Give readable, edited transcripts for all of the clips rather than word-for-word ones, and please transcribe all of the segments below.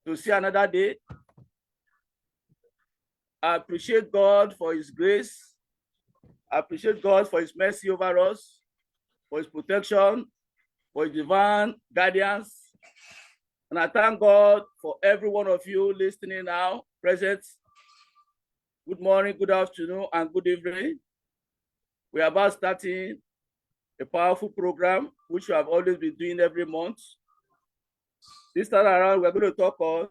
to see another day. I appreciate God for his grace. I appreciate God for his mercy over us, for his protection, for his divine guidance. And I thank God for every one of you listening now, present. Good morning, good afternoon, and good evening. We are about starting a powerful program, which we have always been doing every month. This time around, we're going to talk on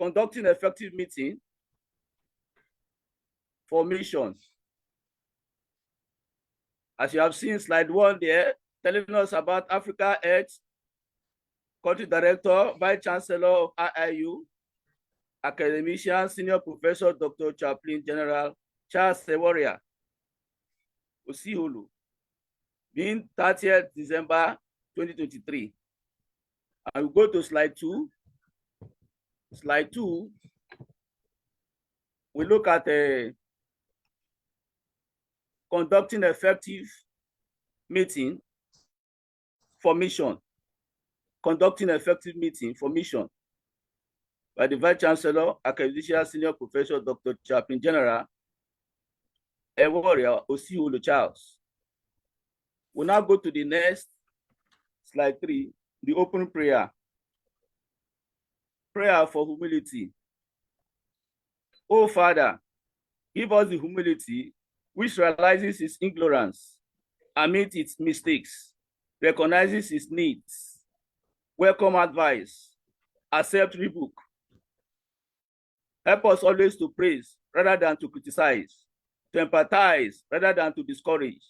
conducting effective meeting for missions. As you have seen slide 1 there, telling us about Africa Health, Country Director, Vice Chancellor of IIU, Academician, Senior Professor, Dr. Gen.E.U.Charles Osiholu, being 30th December 2023. I will go to slide 2. Slide 2, we look at conducting effective meeting for mission. Conducting effective meeting for mission by the Vice Chancellor, Academician, Senior Professor, Dr. Gen.E.U.Charles Osiholu. We'll now go to the next slide 3, the open prayer. Prayer for humility. Oh Father, give us the humility which realizes its ignorance, admits its mistakes, recognizes its needs, welcome advice, accept rebuke. Help us always to praise rather than to criticize, to empathize rather than to discourage,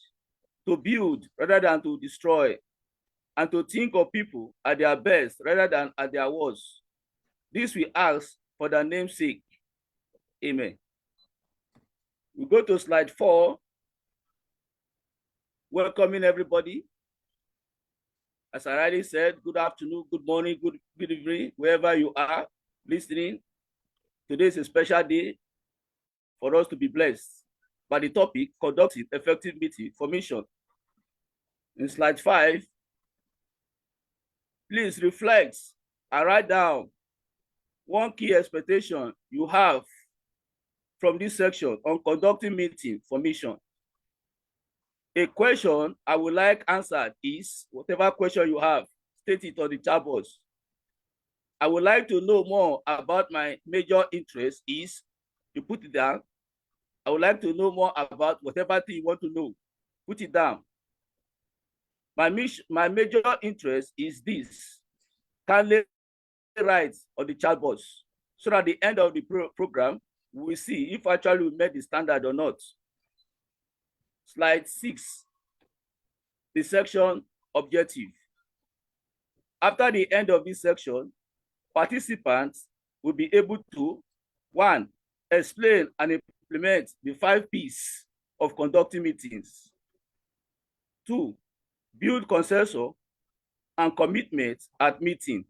to build rather than to destroy, and to think of people at their best rather than at their worst. This we ask for the name's sake. Amen. We go to slide 4. Welcoming everybody. As I already said, good afternoon, good morning, good evening, wherever you are listening. Today is a special day for us to be blessed by the topic, conducting effective meeting for mission. In slide 5, please reflect and write down one key expectation you have from this section on conducting meeting for mission. A question I would like answered is, whatever question you have, state it on the chat box. I would like to know more about my major interest is, you put it down. I would like to know more about whatever thing you want to know, put it down. My major interest is this. Kindly write on the chat box so that at the end of the program, we will see if actually we met the standard or not. Slide 6, the section objective. After the end of this section, participants will be able to, 1, explain and implement the 5 P's of conducting meetings. 2, build consensus and commitment at meeting.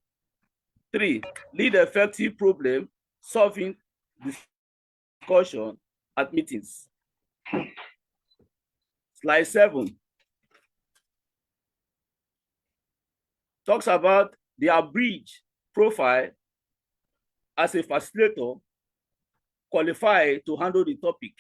3, lead effective problem solving discussion at meetings. Slide 7 talks about the abridged profile as a facilitator qualified to handle the topic.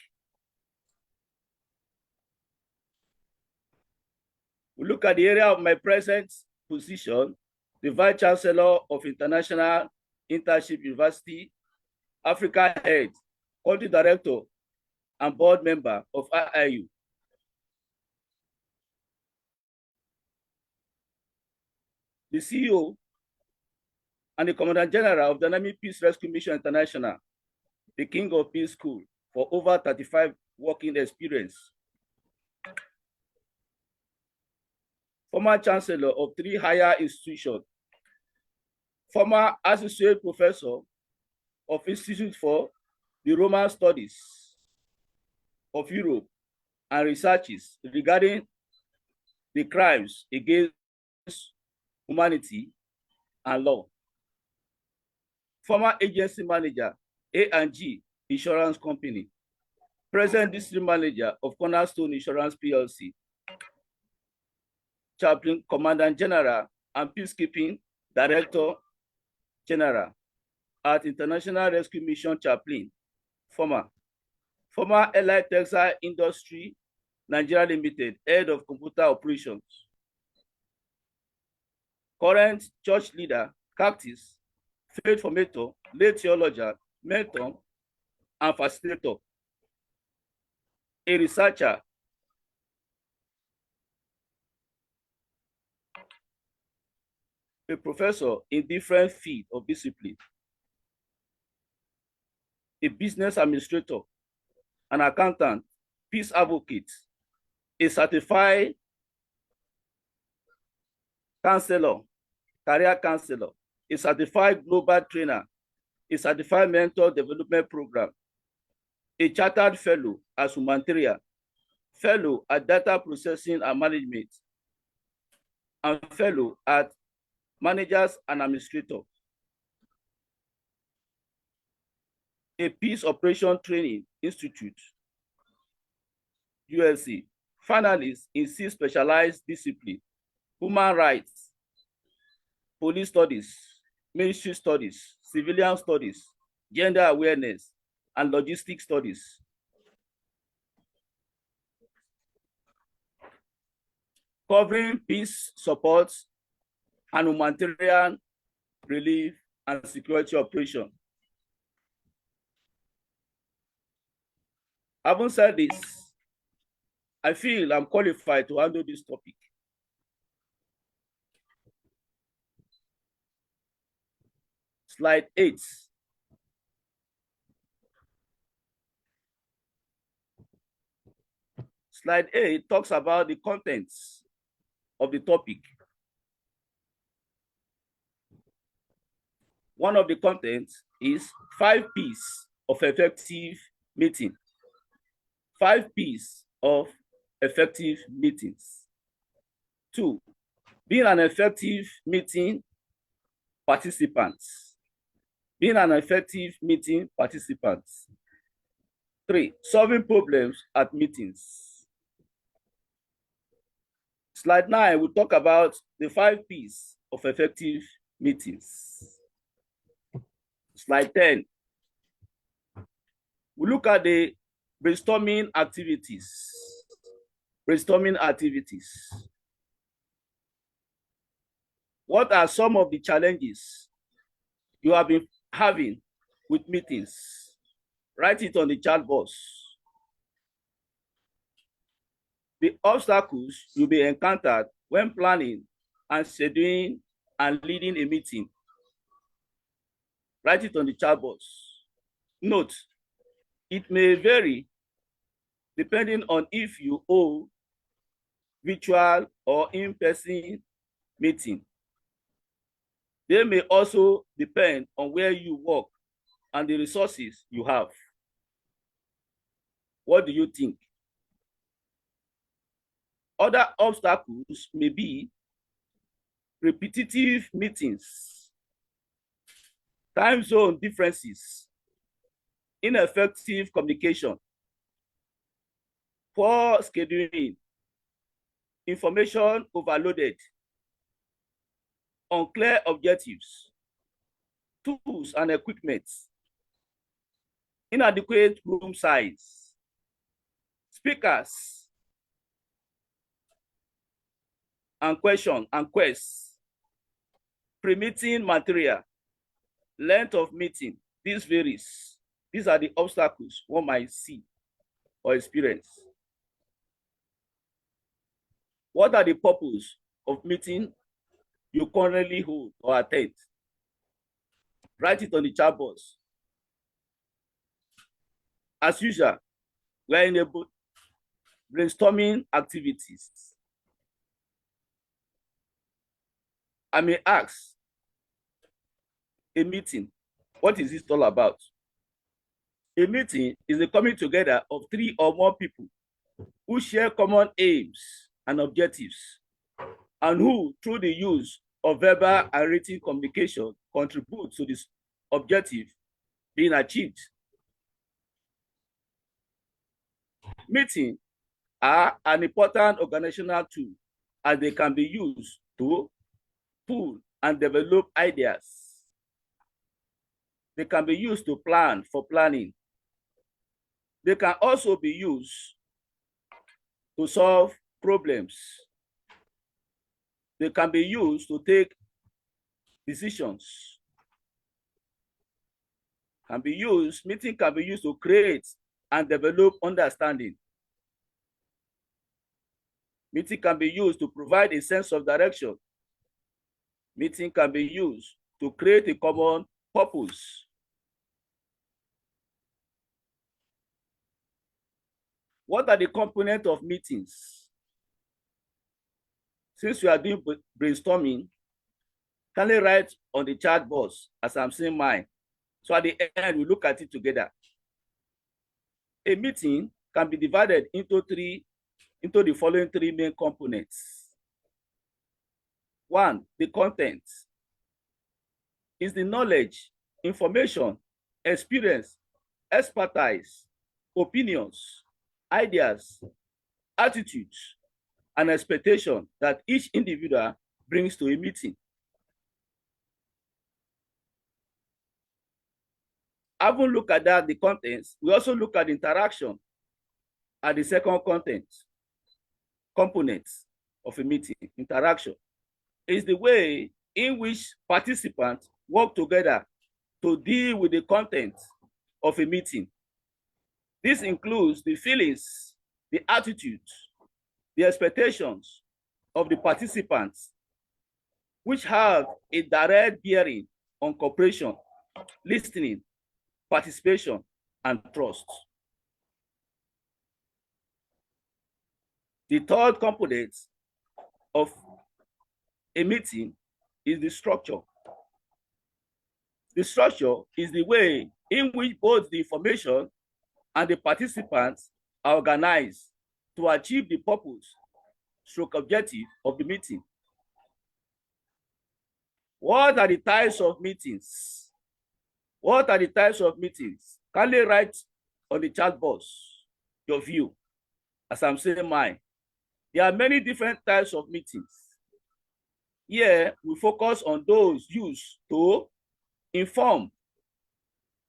We look at the area of my present position, the Vice Chancellor of International Internship University, Africa Head, Country Director, and Board Member of IIU. The CEO and the Commandant General of Dynamic Peace Rescue Mission International, the King of Peace School, for over 35 working experience. Former Chancellor of 3 higher institutions. Former Associate Professor of Institute for the Roman Studies of Europe and researches regarding the crimes against humanity and law. Former agency manager, A&G Insurance Company. Present district manager of Cornerstone Insurance PLC. Chaplain, Commandant General, and Peacekeeping Director, General at International Rescue Mission Chaplain, former Allied Textile Industry, Nigeria Limited, Head of Computer Operations. Current church leader, Cactus, faith formator, lay theologian, mentor, and facilitator. A researcher, a professor in different fields of discipline, a business administrator, an accountant, peace advocate, a certified counselor, career counselor, a certified global trainer, a certified mentor development program, a chartered fellow as humanitarian, fellow at data processing and management, and fellow at managers and administrators. A Peace Operation Training Institute, USA, finalist in 6 specialized disciplines: human rights, police studies, ministry studies, civilian studies, gender awareness, and logistic studies. Covering peace support and humanitarian relief and security operation. Having said this, I feel I'm qualified to handle this topic. Slide 8. Slide 8 talks about the contents of the topic. One of the contents is 5 P's of effective meeting. 5 P's of effective meetings. 2, being an effective meeting participant. Being an effective meeting participant. 3, solving problems at meetings. Slide 9 will talk about the 5 P's of effective meetings. Slide 10, we look at the brainstorming activities. Brainstorming activities. What are some of the challenges you have been having with meetings? Write it on the chat box. The obstacles you'll be encountered when planning and scheduling and leading a meeting. Write it on the chat box. Note, it may vary depending on if you hold virtual or in-person meeting. They may also depend on where you work and the resources you have. What do you think? Other obstacles may be repetitive meetings, time zone differences, ineffective communication, poor scheduling, information overloaded, unclear objectives, tools and equipment, inadequate room size, speakers, and quests, pre-meeting material, length of meeting. This varies. These are the obstacles one might see or experience. What are the purpose of meeting you currently hold or attend? Write it on the chat box. As usual, we are in a brainstorming activities. I may ask, a meeting, what is this all about? A meeting is the coming together of 3 or more people who share common aims and objectives, and who, through the use of verbal and written communication, contribute to this objective being achieved. Meetings are an important organizational tool, as they can be used to pool and develop ideas, They can be used to plan for planning. They can also be used to solve problems. They can be used to take decisions. Meeting can be used to create and develop understanding. Meeting can be used to provide a sense of direction. Meeting can be used to create a common purpose. What are the components of meetings? Since we are doing brainstorming, kindly write on the chat box as I'm seeing mine. So at the end, we look at it together. A meeting can be divided into the following three main components. One, the content is the knowledge, information, experience, expertise, opinions, ideas, attitudes, and expectation that each individual brings to a meeting. Having looked at that, the contents, we also look at interaction at the second component of a meeting. Interaction is the way in which participants work together to deal with the content of a meeting. This includes the feelings, the attitudes, the expectations of the participants, which have a direct bearing on cooperation, listening, participation, and trust. The third component of a meeting is the structure. The structure is the way in which both the information and the participants are organized to achieve the purpose / objective of the meeting. What are the types of meetings? What are the types of meetings? Kindly write on the chat box your view as I'm saying mine. There are many different types of meetings. Here, we focus on those used to inform,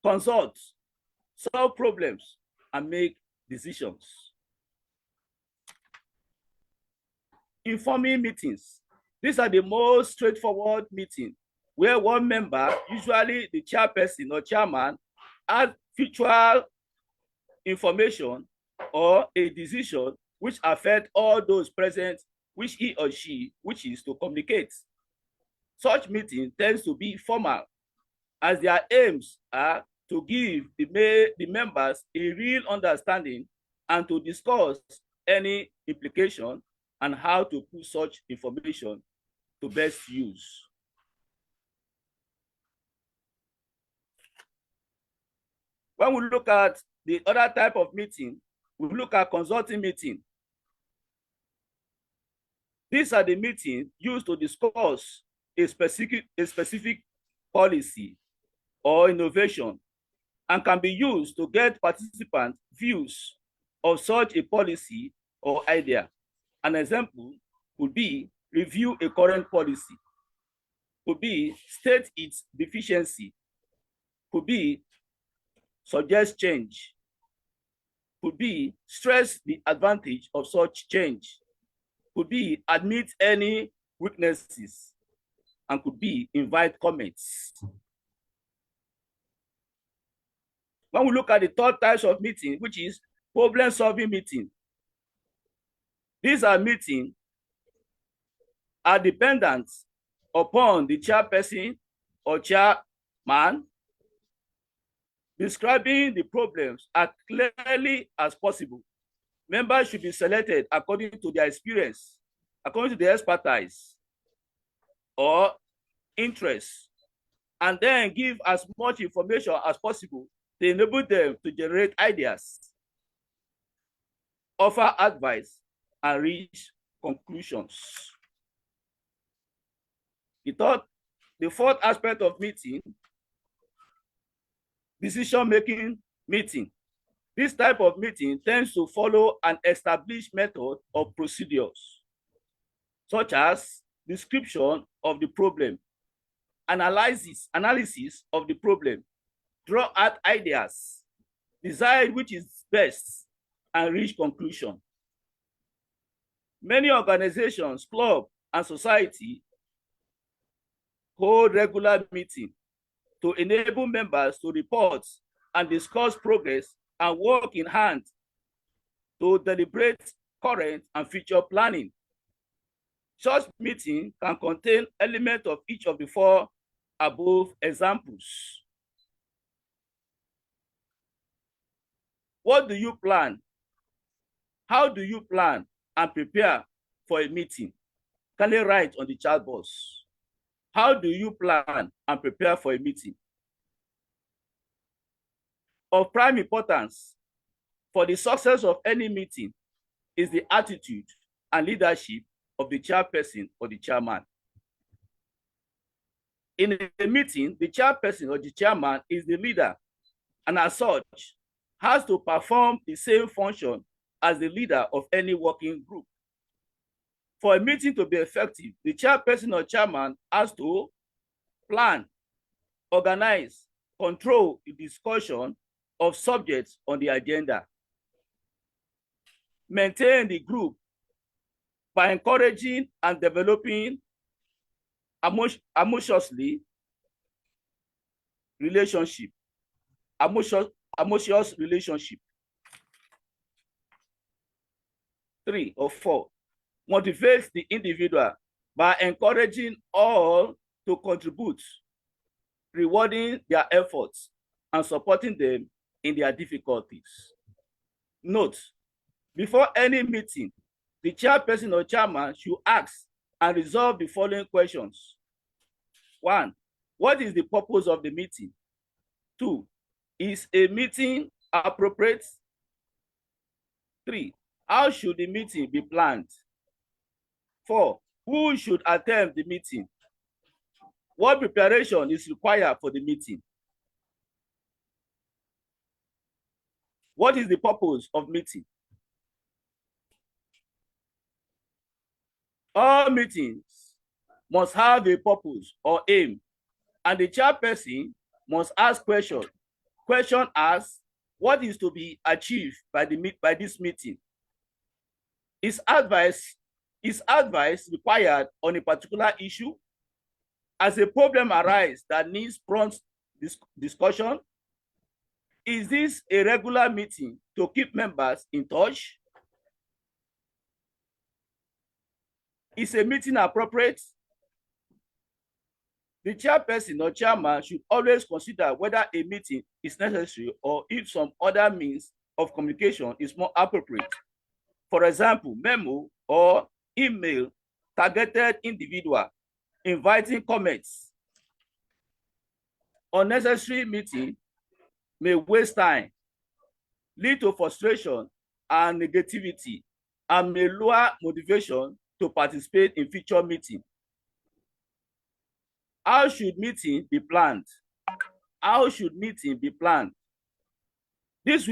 consult, solve problems, and make decisions. Informing meetings. These are the most straightforward meetings where one member, usually the chairperson or chairman, adds factual information or a decision which affect all those present, which he or she wishes to communicate. Such meeting tends to be formal, as their aims are to give the members a real understanding and to discuss any implication and how to put such information to best use. When we look at the other type of meeting, we look at consulting meeting. These are the meetings used to discuss a specific policy or innovation and can be used to get participants' views of such a policy or idea. An example would be review a current policy, could be state its deficiency, could be suggest change, could be stress the advantage of such change, could be admit any weaknesses, and could be invite comments. When we look at the third types of meeting, which is problem-solving meeting, these are meetings are dependent upon the chairperson or chairman describing the problems as clearly as possible. Members should be selected according to their experience, according to their expertise or interest, and then give as much information as possible to enable them to generate ideas, offer advice, and reach conclusions. The fourth aspect of meeting, decision-making meeting. This type of meeting tends to follow an established method of procedures, such as description of the problem, analysis of the problem, draw out ideas, decide which is best, and reach conclusion. Many organizations, clubs, and society hold regular meetings to enable members to report and discuss progress and work in hand to deliberate current and future planning. Such meeting can contain elements of each of the four above examples. What do you plan? How do you plan and prepare for a meeting? Kindly write on the chat box. How do you plan and prepare for a meeting? Of prime importance for the success of any meeting is the attitude and leadership of the chairperson or the chairman. In a meeting, the chairperson or the chairman is the leader, and as such, has to perform the same function as the leader of any working group. For a meeting to be effective, the chairperson or chairman has to plan, organize, control the discussion of subjects on the agenda, maintain the group by encouraging and developing harmonious relationship. 3 or 4, motivates the individual by encouraging all to contribute, rewarding their efforts, and supporting them in their difficulties. Note, before any meeting, the chairperson or chairman should ask and resolve the following questions. 1, what is the purpose of the meeting? 2, is a meeting appropriate? 3, how should the meeting be planned? 4, who should attend the meeting? What preparation is required for the meeting? What is the purpose of meeting? All meetings must have a purpose or aim, and the chairperson must ask questions. Question as, what is to be achieved by this meeting? Is advice required on a particular issue? As a problem arises that needs prompt discussion? Is this a regular meeting to keep members in touch? Is a meeting appropriate? The chairperson or chairman should always consider whether a meeting is necessary or if some other means of communication is more appropriate. For example, memo or email targeted individual, inviting comments. Unnecessary meeting may waste time, lead to frustration and negativity, and may lower motivation to participate in future meetings. How should meeting be planned? How should meeting be planned? This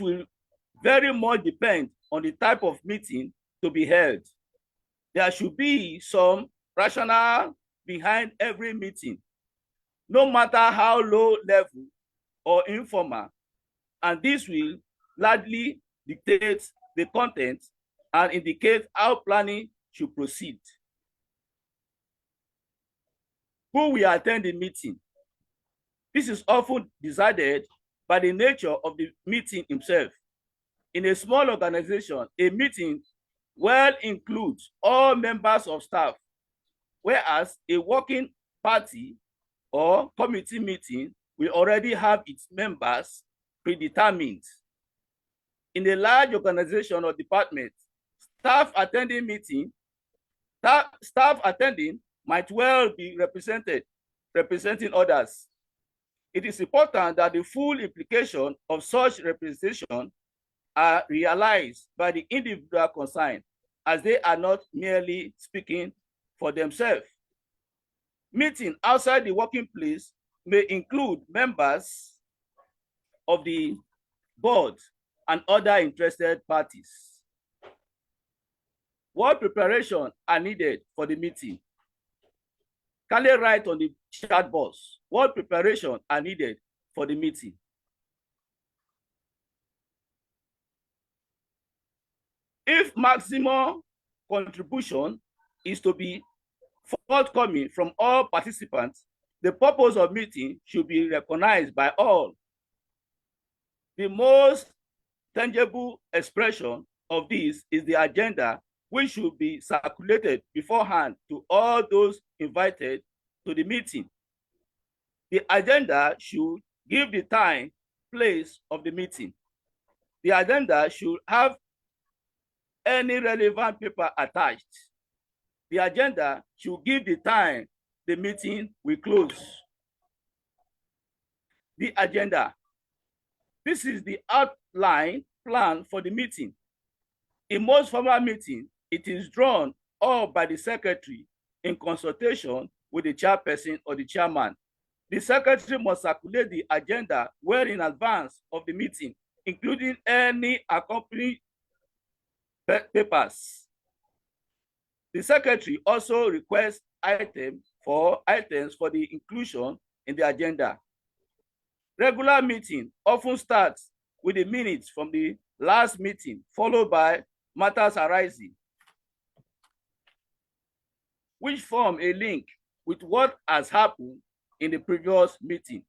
will very much depend on the type of meeting to be held. There should be some rationale behind every meeting, no matter how low level or informal, and this will largely dictate the content and indicate how planning should proceed. Who will attend the meeting? This is often decided by the nature of the meeting itself. In a small organization, a meeting will include all members of staff, whereas a working party or committee meeting will already have its members predetermined. In a large organization or department, staff attending might well be representing others. It is important that the full implication of such representation are realized by the individual concerned, as they are not merely speaking for themselves. Meeting outside the working place may include members of the board and other interested parties. What preparation are needed for the meeting? Kindly write on the chat box what preparation are needed for the meeting. If maximum contribution is to be forthcoming from all participants, the purpose of meeting should be recognized by all. The most tangible expression of this is the agenda, which should be circulated beforehand to all those invited to the meeting. The agenda should give the time, place of the meeting. The agenda should have any relevant paper attached. The agenda should give the time the meeting will close. The agenda. This is the outline plan for the meeting. In most formal meetings, it is drawn up by the secretary in consultation with the chairperson or the chairman. The secretary must circulate the agenda well in advance of the meeting, including any accompanying papers. The secretary also requests items for the inclusion in the agenda. Regular meeting often starts with the minutes from the last meeting, followed by matters arising, which form a link with what has happened in the previous meeting.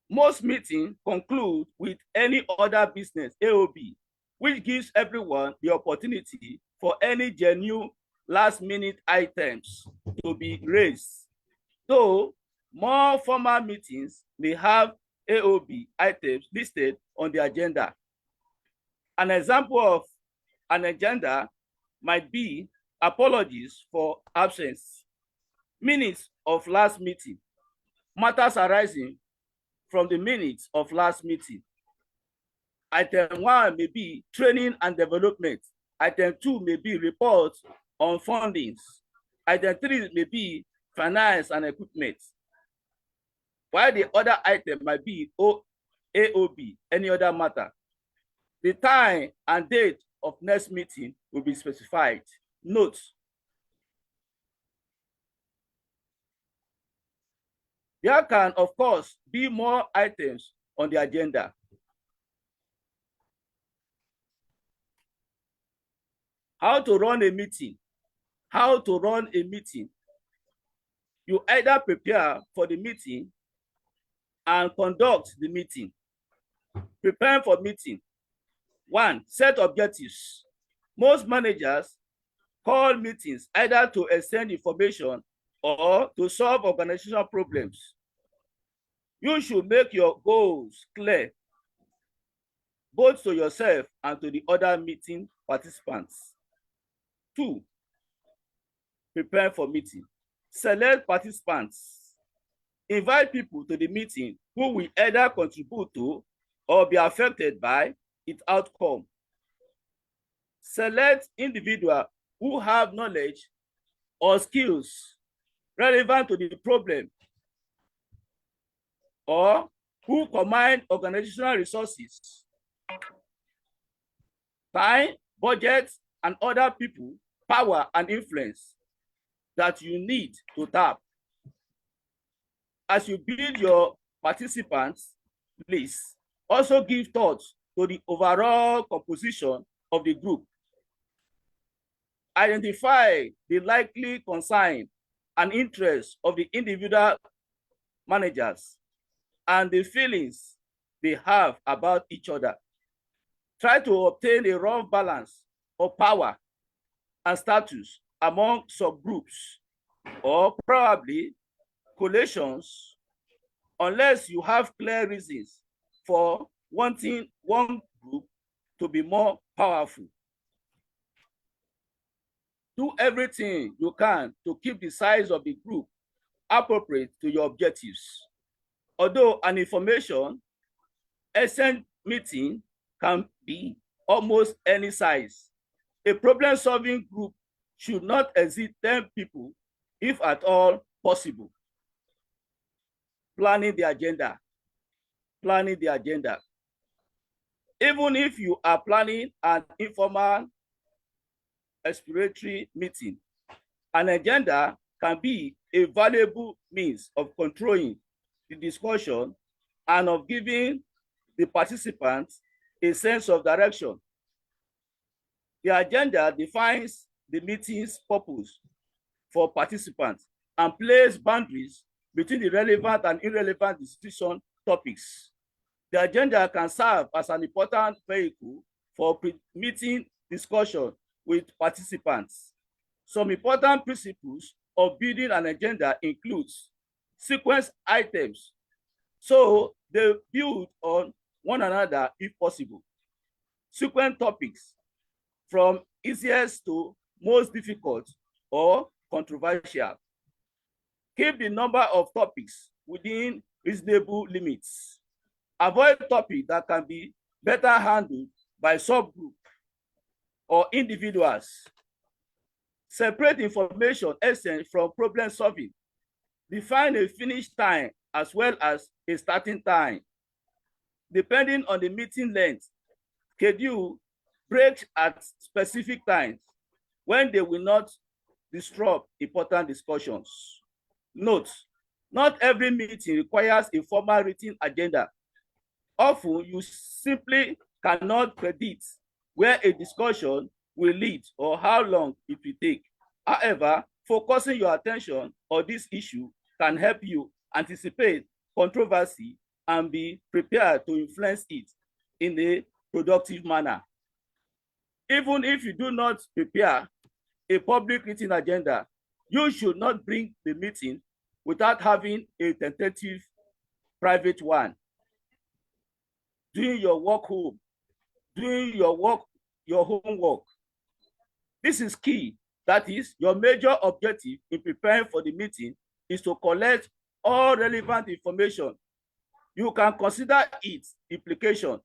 Most meetings conclude with any other business, AOB, which gives everyone the opportunity for any genuine last-minute items to be raised. Though more formal meetings may have AOB items listed on the agenda. An example of an agenda might be apologies for absence, minutes of last meeting, matters arising from the minutes of last meeting. Item 1 may be training and development. Item 2 may be reports on fundings. Item 3 may be finance and equipment. While the other item might be AOB, any other matter. The time and date of next meeting will be specified. Note: there can, of course, be more items on the agenda. How to run a meeting? How to run a meeting? You either prepare for the meeting and conduct the meeting. Prepare for meeting. 1, set objectives. Most managers call meetings either to exchange information or to solve organizational problems. You should make your goals clear, both to yourself and to the other meeting participants. 2, prepare for meeting. Select participants. Invite people to the meeting who will either contribute to or be affected by its outcome. Select individuals who have knowledge or skills relevant to the problem or who command organizational resources, time, budget, and other people, power, and influence that you need to tap. As you build your participants list, also give thought to the overall composition of the group. Identify the likely concern and interests of the individual managers and the feelings they have about each other. Try to obtain a rough balance of power and status among subgroups or probably coalitions, unless you have clear reasons for wanting one group to be more powerful. Do everything you can to keep the size of the group appropriate to your objectives. Although an information exchange meeting can be almost any size, a problem-solving group should not exceed 10 people, if at all possible. Planning the agenda. Planning the agenda. Even if you are planning an informal exploratory meeting, an agenda can be a valuable means of controlling the discussion and of giving the participants a sense of direction. The agenda defines the meeting's purpose for participants and places boundaries between the relevant and irrelevant decision topics. The agenda can serve as an important vehicle for meeting discussion with participants. Some important principles of building an agenda includes sequence items, so they build on one another if possible. Sequence topics, from easiest to most difficult or controversial. Keep the number of topics within reasonable limits. Avoid topics that can be better handled by subgroup or individuals. Separate information essence from problem solving. Define a finish time as well as a starting time. Depending on the meeting length, schedule breaks at specific times when they will not disrupt important discussions. Note, not every meeting requires a formal written agenda. Often, you simply cannot predict where a discussion will lead or how long it will take. However, focusing your attention on this issue can help you anticipate controversy and be prepared to influence it in a productive manner. Even if you do not prepare a public written agenda, you should not bring the meeting without having a tentative private one. Doing your work home, doing your homework. This is key. That is, your major objective in preparing for the meeting is to collect all relevant information. You can consider its implication.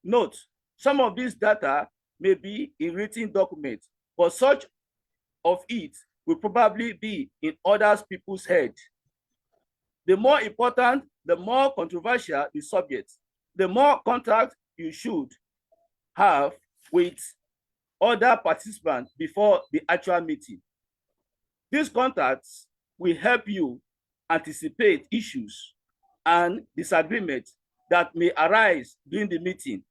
Note, some of this data may be in written documents, but such of it will probably be in other people's head. The more important, the more controversial the subject, the more contact you should have with other participants before the actual meeting. These contacts will help you anticipate issues and disagreements that may arise during the meeting.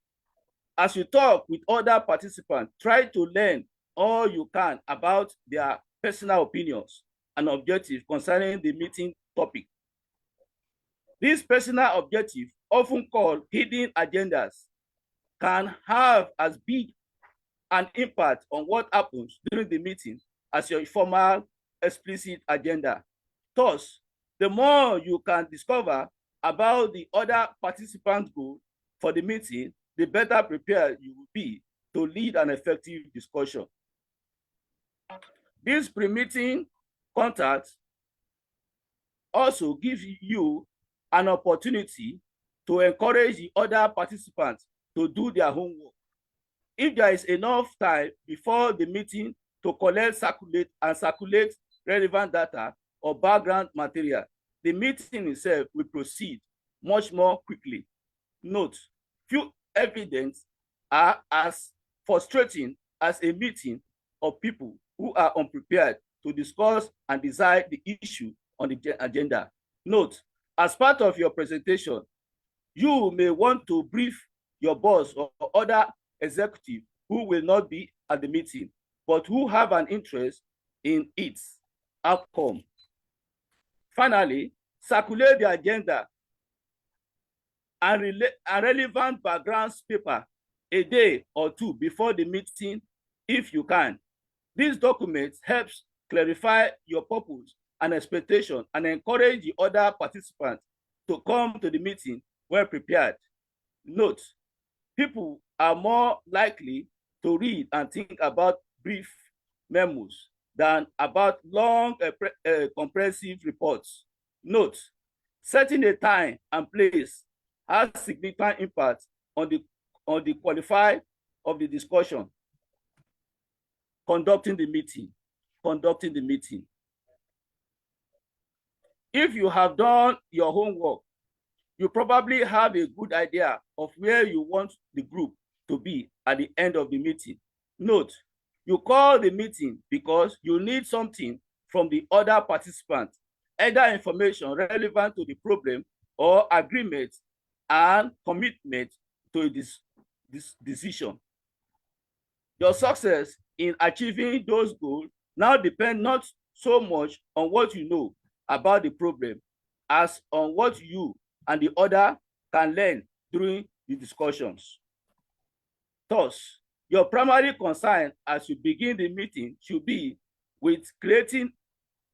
As you talk with other participants, try to learn all you can about their personal opinions and objectives concerning the meeting topic. These personal objectives, often called hidden agendas, can have as big an impact on what happens during the meeting as your formal explicit agenda. Thus, the more you can discover about the other participants' goal for the meeting, the better prepared you will be to lead an effective discussion. This pre-meeting contact also gives you an opportunity to encourage the other participants to do their homework. If there is enough time before the meeting to collect, circulate relevant data or background material, the meeting itself will proceed much more quickly. Note, few evidence are as frustrating as a meeting of people who are unprepared to discuss and decide the issue on the agenda. Note, as part of your presentation, you may want to brief your boss or other executive who will not be at the meeting, but who have an interest in its outcome. Finally, circulate the agenda and relevant background paper a day or two before the meeting if you can. These documents helps clarify your purpose and expectation and encourage the other participants to come to the meeting well prepared. Note, people are more likely to read and think about brief memos than about long, comprehensive reports. Note, setting a time and place has significant impact on the qualify of the discussion. Conducting the meeting. If you have done your homework, you probably have a good idea of where you want the group to be at the end of the meeting. Note, you call the meeting because you need something from the other participants, either information relevant to the problem or agreement and commitment to this decision. Your success in achieving those goals now depend not so much on what you know about the problem as on what you and the other can learn during the discussions. Thus, your primary concern as you begin the meeting should be with creating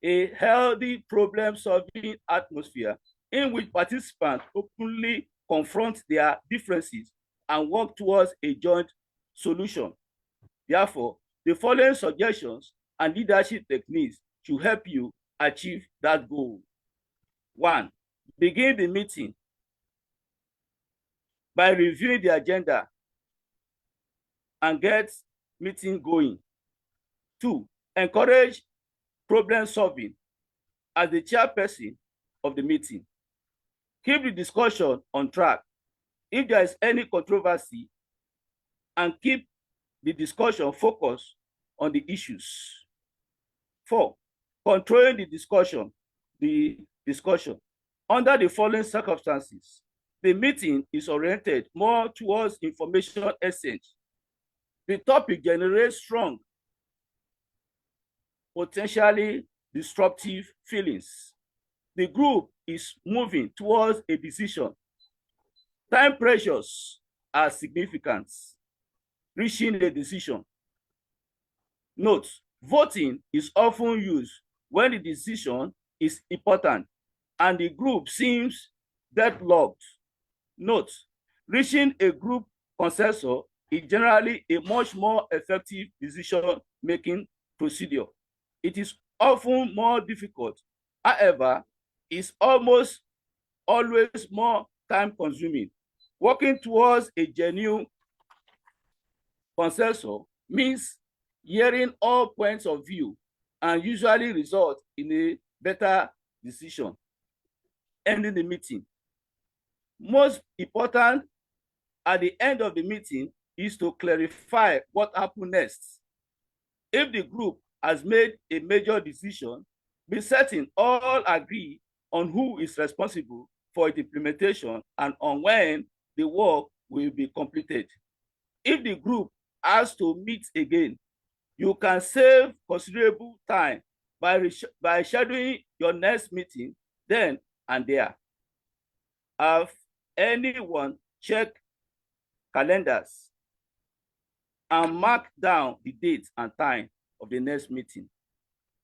a healthy problem-solving atmosphere in which participants openly confront their differences and work towards a joint solution. Therefore, the following suggestions and leadership techniques should help you achieve that goal. 1. Begin the meeting by reviewing the agenda and get meeting going. 2. Encourage problem solving as the chairperson of the meeting. Keep the discussion on track. If there is any controversy, and keep the discussion focused on the issues. 4. Controlling the discussion. Under the following circumstances, the meeting is oriented more towards information exchange. The topic generates strong, potentially disruptive feelings. The group is moving towards a decision. Time pressures are significant. Reaching a decision. Note, voting is often used when the decision is important and the group seems deadlocked. Note, reaching a group consensus is generally a much more effective decision-making procedure. It is often more difficult. However, it's almost always more time-consuming. Working towards a genuine consensus means hearing all points of view and usually result in a better decision. Ending the meeting. Most important at the end of the meeting is to clarify what happened next. If the group has made a major decision, be certain all agree on who is responsible for its implementation and on when the work will be completed. If the group has to meet again, you can save considerable time by scheduling your next meeting then and there. Have anyone check calendars and mark down the date and time of the next meeting,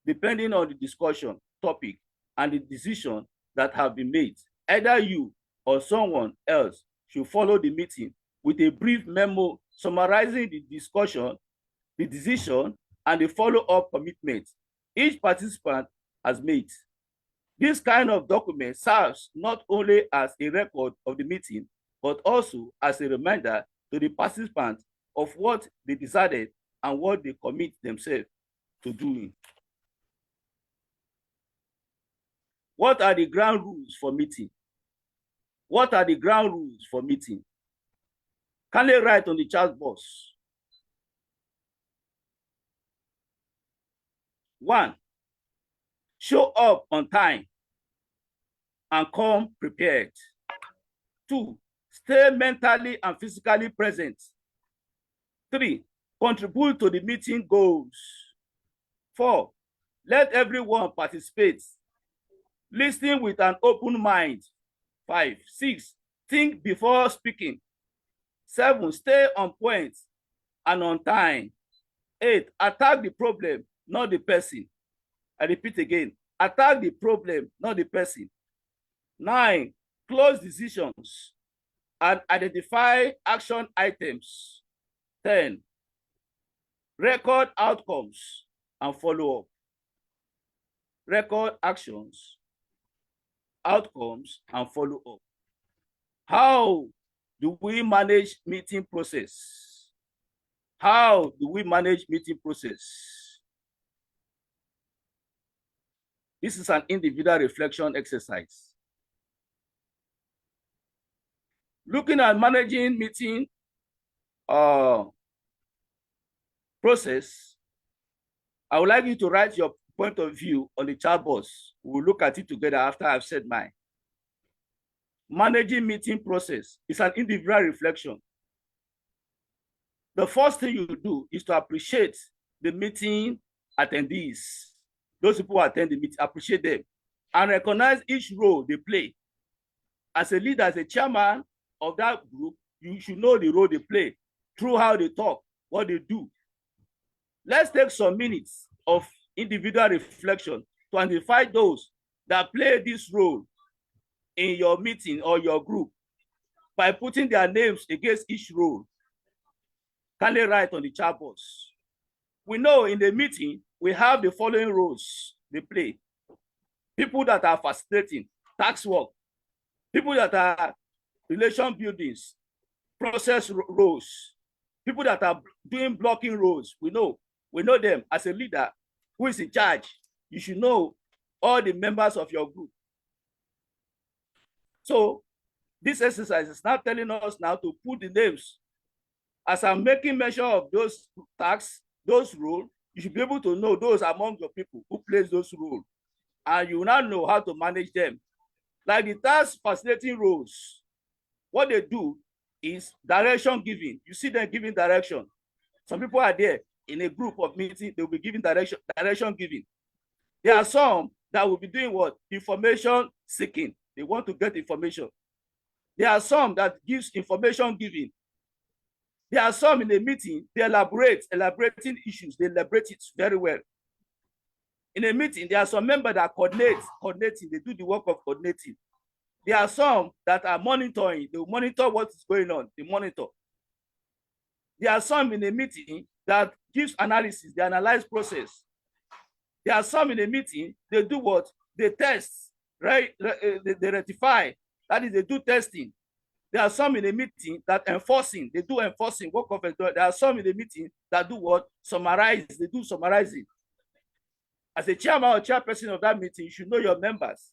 depending on the discussion topic and the decision that have been made. Either you or someone else should follow the meeting with a brief memo summarizing the discussion, the decision, and the follow-up commitment each participant has made. This kind of document serves not only as a record of the meeting, but also as a reminder to the participants of what they decided and what they commit themselves to doing. What are the ground rules for meeting? What are the ground rules for meeting? Kindly write on the chat box. 1. Show up on time and come prepared. 2. Stay mentally and physically present. 3. Contribute to the meeting goals. 4. Let everyone participate. Listen with an open mind. 5. 6. Think before speaking. 7. Stay on point and on time. 8. Attack the problem, not the person. I repeat again. Attack the problem, not the person. 9. Close decisions and identify action items. 10. Record outcomes and follow up. Record actions, outcomes, and follow up. How do we manage meeting process? How do we manage meeting process? This is an individual reflection exercise. Looking at managing meeting process, I would like you to write your point of view on the chat box. We'll look at it together after I've said mine. managing meeting process is an individual reflection. The first thing you do is to appreciate the meeting attendees. Those people who attend the meeting, appreciate them and recognize each role they play. As a leader, as a chairman of that group, you should know the role they play through how they talk, what they do. Let's take some minutes of individual reflection to identify those that play this role in your meeting or your group by putting their names against each role. Can they write on the chat box? We know in the meeting, we have the following roles they play. People that are facilitating tax work, people that are relation buildings, process roles, people that are doing blocking roles. We know them. As a leader who is in charge, you should know all the members of your group. So this exercise is now telling us now to put the names. As I'm making mention of those tasks, those roles, you should be able to know those among your people who plays those roles. And you now know how to manage them. Like the task facilitating roles, what they do is direction giving. You see them giving direction. Some people are there in a group of meeting, they'll be giving direction giving. There are some that will be doing what? Information seeking. They want to get information. There are some that gives information giving. There are some in a meeting, they elaborating issues. They elaborate it very well. In a meeting, there are some members that coordinating. They do the work of coordinating. There are some that are monitoring. They monitor what is going on. They monitor. There are some in a meeting that gives analysis. They analyze process. There are some in a meeting, they do what? They test, right? They rectify. That is, they do testing. There are some in a meeting that enforcing. They do enforcing, work of enforcement. There are some in a meeting that do what? Summarize. They do summarizing. As a chairman or chairperson of that meeting, you should know your members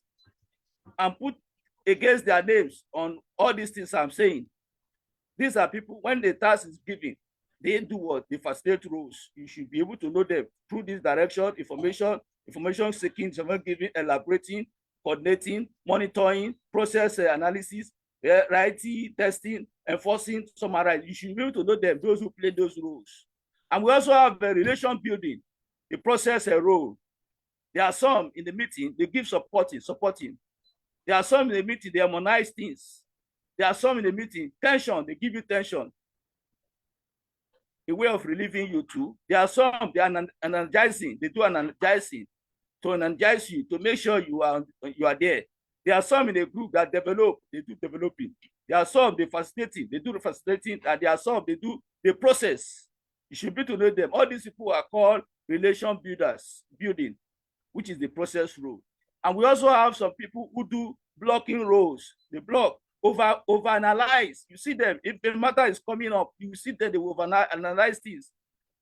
and put against their names on all these things I'm saying. These are people, when the task is given, they do what? They facilitate roles. You should be able to know them through this direction, information seeking, information giving, elaborating, coordinating, monitoring, process analysis, writing, testing, enforcing, summarize. You should be able to know them, those who play those roles. And we also have a relation building, the process a role. There are some in the meeting, they give supporting. There are some in the meeting, they harmonize things. There are some in the meeting, tension, they give you tension. A way of relieving you too. There are some, they are energizing, they do energizing to energize you, to make sure you are there. There are some in the group that develop, they do developing. There are some, they facilitating, they do the facilitating, and there are some, they do the process. You should be to know them. All these people are called relation building, which is the process role. And we also have some people who do blocking roles. They block, overanalyze. You see them, if the matter is coming up, you see that they will overanalyze things.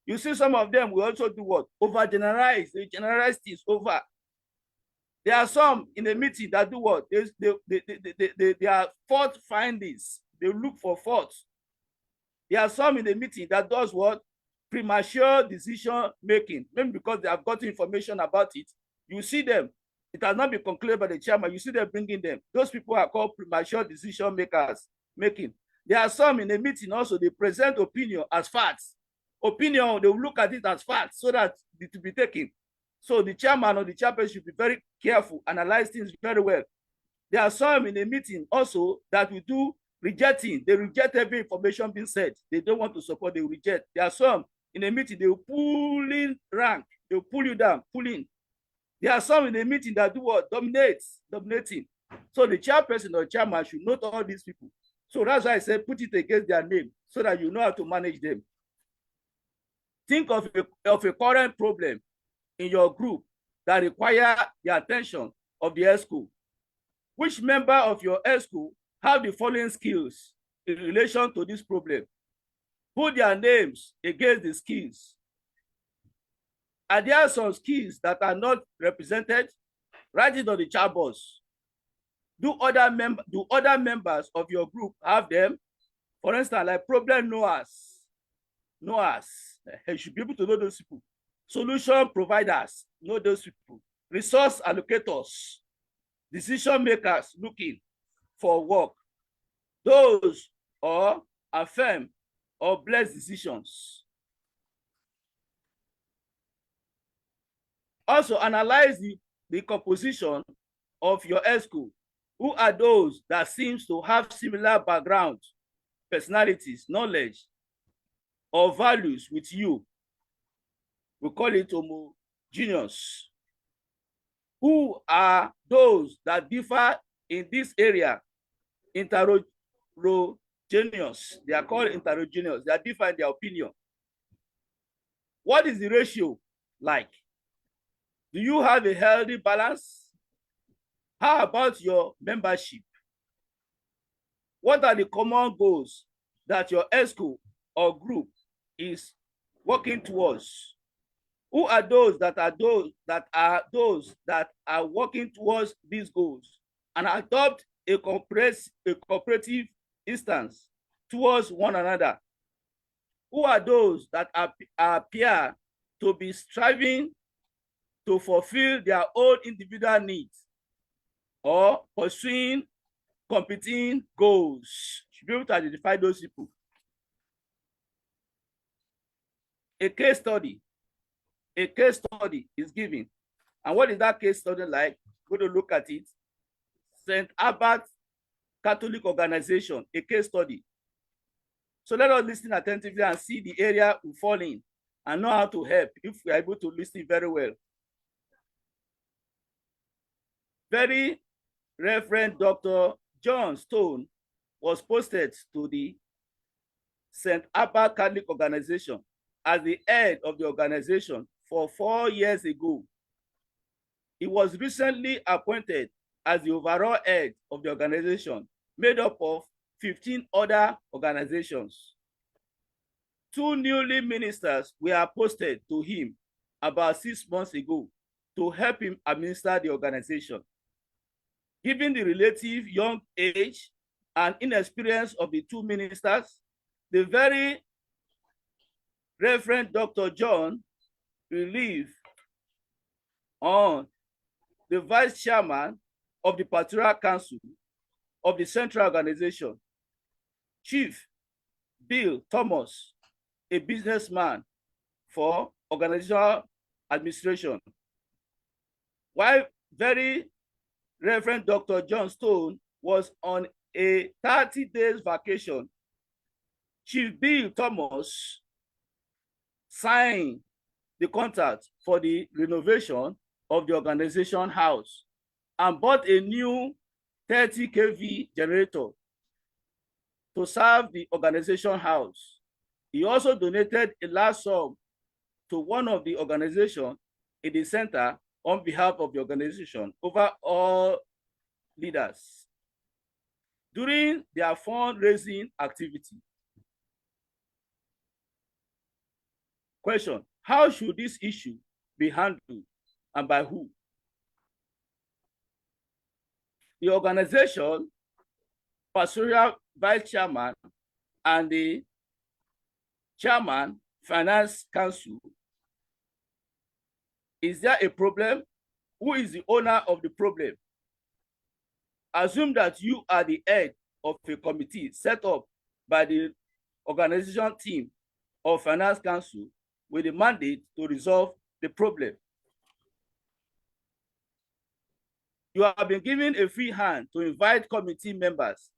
You see some of them will also do what? Overgeneralize. They generalize things over. There are some in the meeting that do what? They are fault findings. They look for faults. There are some in the meeting that does what? Premature decision making. Maybe because they have got information about it. You see them. It has not been concluded by the chairman. You see them bringing them. Those people are called premature decision makers making. There are some in the meeting also, they present opinion as facts. Opinion, they will look at it as facts so that it will be taken. So the chairman or the chairperson should be very careful, analyze things very well. There are some in the meeting also that will do rejecting. They reject every information being said. They don't want to support, they will reject. There are some in the meeting, they will pull in rank. They will pull you down, pull in. There are some in the meeting that do what? Dominating. So the chairperson or chairman should note all these people. So that's why I said put it against their name so that you know how to manage them. Think of a current problem in your group that require the attention of the ESCO. Which member of your ESCO have the following skills in relation to this problem? Put their names against the skills. Are there some skills that are not represented? Write it on the chat box. Do other members of your group have them? For instance, like problem knowers. You should be able to know those people. Solution providers, know those people. Resource allocators, decision makers, looking. for work, those or affirm or bless decisions. Also analyze the composition of your ESCO. Who are those that seems to have similar background, personalities, knowledge, or values with you? We call it homogeneous. Who are those that differ in this area? Heterogeneous. They are called heterogeneous. They are different in their opinion. What is the ratio like? Do you have a healthy balance? How about your membership? What are the common goals that your ESCO or group is working towards? Who are those that are working towards these goals and adopt a cooperative instance towards one another? Who are those that appear to be striving to fulfill their own individual needs or pursuing competing goals? You should be able to identify those people. A case study is given. And what is that case study like? Go to look at it. St. Albert Catholic Organization, a case study. So let us listen attentively and see the area we fall in and know how to help if we are able to listen very well. Very Reverend Dr. John Stone was posted to the St. Albert Catholic Organization as the head of the organization for 4 years ago. He was recently appointed as the overall head of the organization, made up of 15 other organizations. 2 newly ministers were posted to him about 6 months ago to help him administer the organization. Given the relative young age and inexperience of the 2 ministers, the very Reverend Dr. John relieved on the vice chairman of the pastoral council of the central organization, Chief Bill Thomas, a businessman for organizational administration. While very Reverend Dr. John Stone was on a 30 days vacation, Chief Bill Thomas signed the contract for the renovation of the organization house and bought a new 30 kV generator to serve the organization house. He also donated a large sum to one of the organizations in the center on behalf of the organization over all leaders during their fundraising activity. Question: how should this issue be handled and by who? The organization, pastoral vice chairman, and the chairman, finance council. Is there a problem? Who is the owner of the problem? Assume that you are the head of a committee set up by the organization team of finance council with the mandate to resolve the problem. You have been given a free hand to invite committee members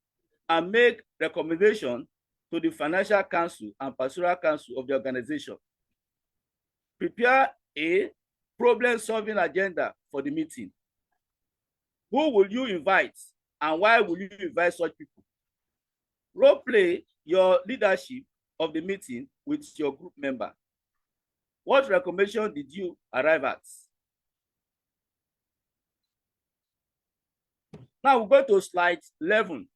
and make recommendations to the financial council and pastoral council of the organization. Prepare a problem-solving agenda for the meeting. Who will you invite and why will you invite such people? Role play your leadership of the meeting with your group member. What recommendation did you arrive at? Now we'll go to slide 11.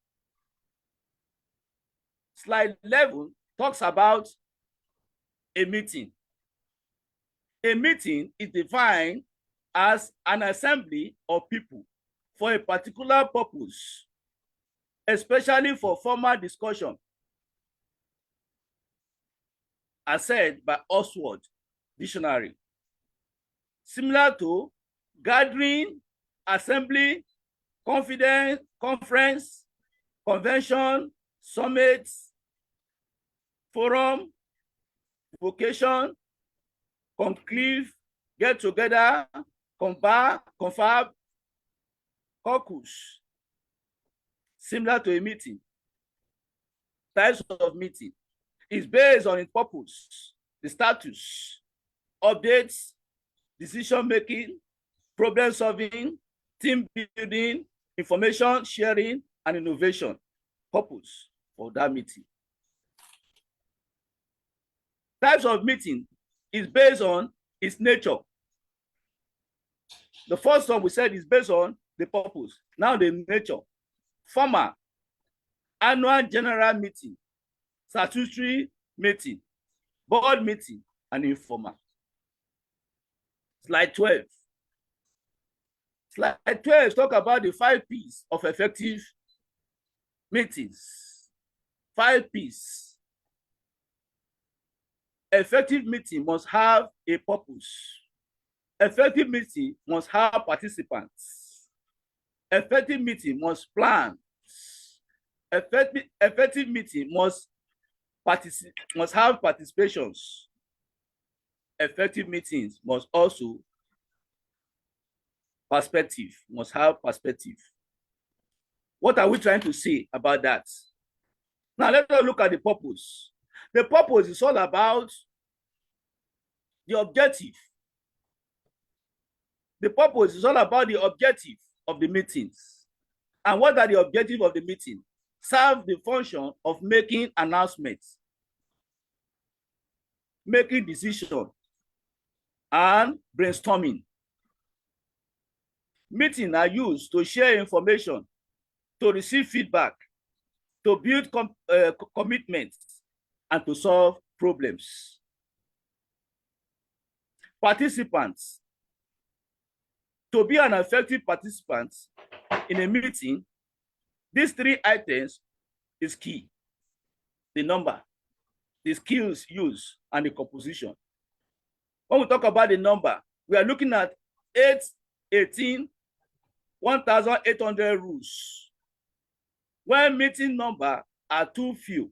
Slide 11 talks about a meeting. A meeting is defined as an assembly of people for a particular purpose, especially for formal discussion, as said by Oxford Dictionary. Similar to gathering, assembly, conference, convention, summit, forum, vocation, conclave, get together, confab, caucus, similar to a meeting. Types of meeting is based on its purpose, the status, updates, decision making, problem solving, team building, information sharing, and innovation. Purpose for that meeting. Types of meeting is based on its nature. The first one we said is based on the purpose. Now the nature. Formal, annual general meeting, statutory meeting, board meeting, and informal. Slide 12. Slide 12 talk about the 5 P's of effective meetings. 5 P's. Effective meeting must have a purpose. Effective meeting must have participants. Effective meeting must plan. Effective meeting must have participations. Effective meetings must also must have perspective. What are we trying to say about that? Now let us look at the purpose. The purpose is all about the objective. The purpose is all about the objective of the meetings. And what are the objectives of the meeting? Serve the function of making announcements, making decisions, and brainstorming. Meetings are used to share information, to receive feedback, to build commitments, and to solve problems. Participants. To be an effective participant in a meeting, these 3 items is key. The number, the skills used, and the composition. When we talk about the number, we are looking at 1,800 rules. When meeting number are too few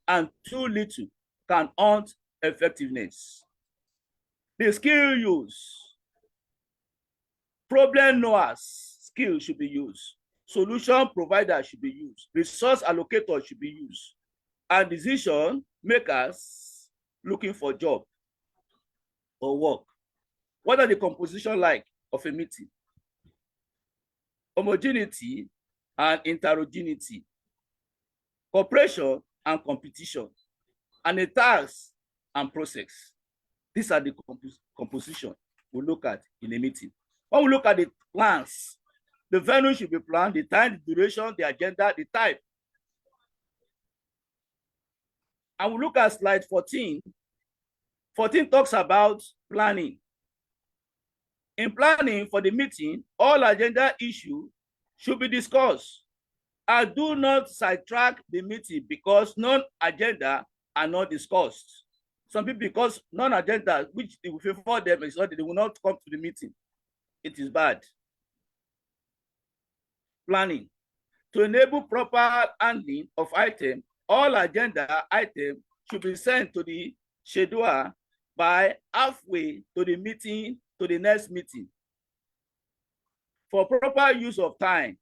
and too little can haunt effectiveness. The skill used. Problem knowers skill should be used. Solution provider should be used. Resource allocator should be used. And decision makers looking for job or work. What are the composition like of a meeting? Homogeneity and heterogeneity. Cooperation and competition. And a task and process. These are the composition we look at in a meeting. When we look at the plans, the venue should be planned, the time, the duration, the agenda, the type. And we look at slide 14. 14 talks about planning. In planning for the meeting, all agenda issues should be discussed. And do not sidetrack the meeting because non-agenda are not discussed. Some people, because non-agenda, which they will favor them, is not, they will not come to the meeting. It is bad. Planning. To enable proper handling of items, all agenda items should be sent to the scheduler by halfway to the meeting, to the next meeting. For proper use of time,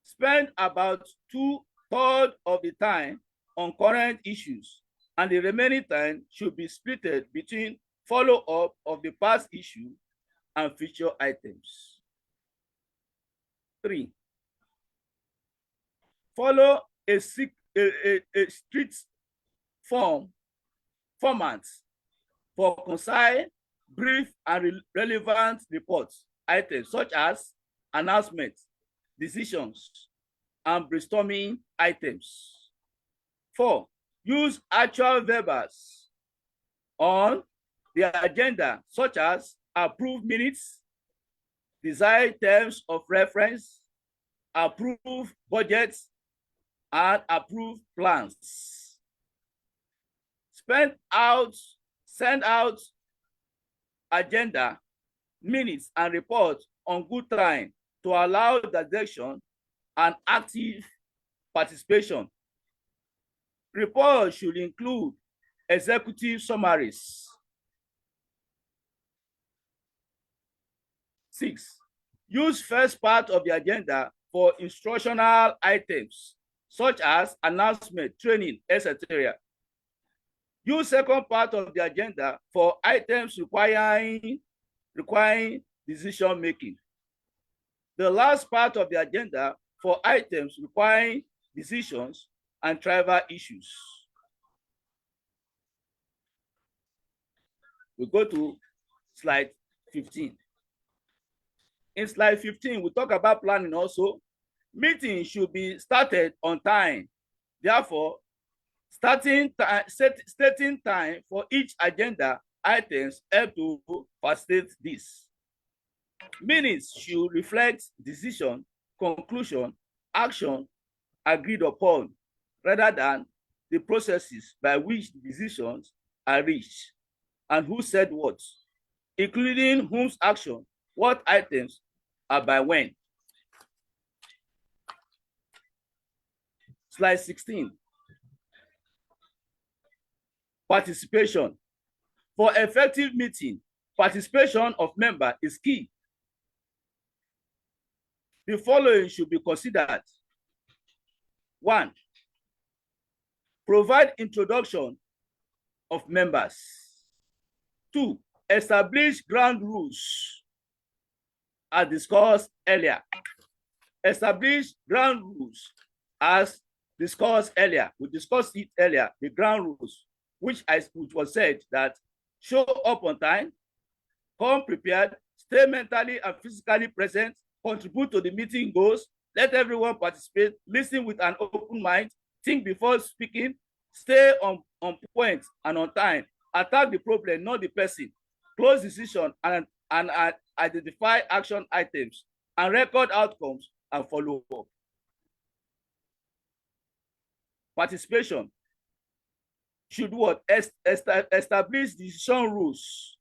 spend about 2/3 of the time on current issues, and the remaining time should be split between follow-up of the past issue and future items. 3. Follow a strict format for concise, brief, and relevant reports items such as announcements, decisions, and brainstorming items. 4. Use actual verbals on the agenda, such as approved minutes, desired terms of reference, approved budgets, and approved plans. Send out agenda, minutes, and reports on good time to allow direction and active participation. Reports should include executive summaries. 6, use first part of the agenda for instructional items, such as announcement, training, etc. Use second part of the agenda for items requiring decision-making. The last part of the agenda for items requiring decisions and tribal issues. We go to slide 15. In slide 15, we talk about planning also. Meetings should be started on time. Therefore, stating time for each agenda items help to facilitate this. Minutes should reflect decision, conclusion, action agreed upon, rather than the processes by which decisions are reached and who said what, including whose action, what items are by when. Slide 16. Participation. For effective meeting, participation of members is key. The following should be considered. 1, provide introduction of members. 2, establish ground rules as discussed earlier. Establish ground rules as discussed earlier. We discussed it earlier, the ground rules, which was said that show up on time, come prepared, stay mentally and physically present, contribute to the meeting goals, let everyone participate, listen with an open mind, think before speaking, stay on point and on time, attack the problem, not the person, close decision and identify action items, and record outcomes and follow up. Participation should what? Establish decision rules,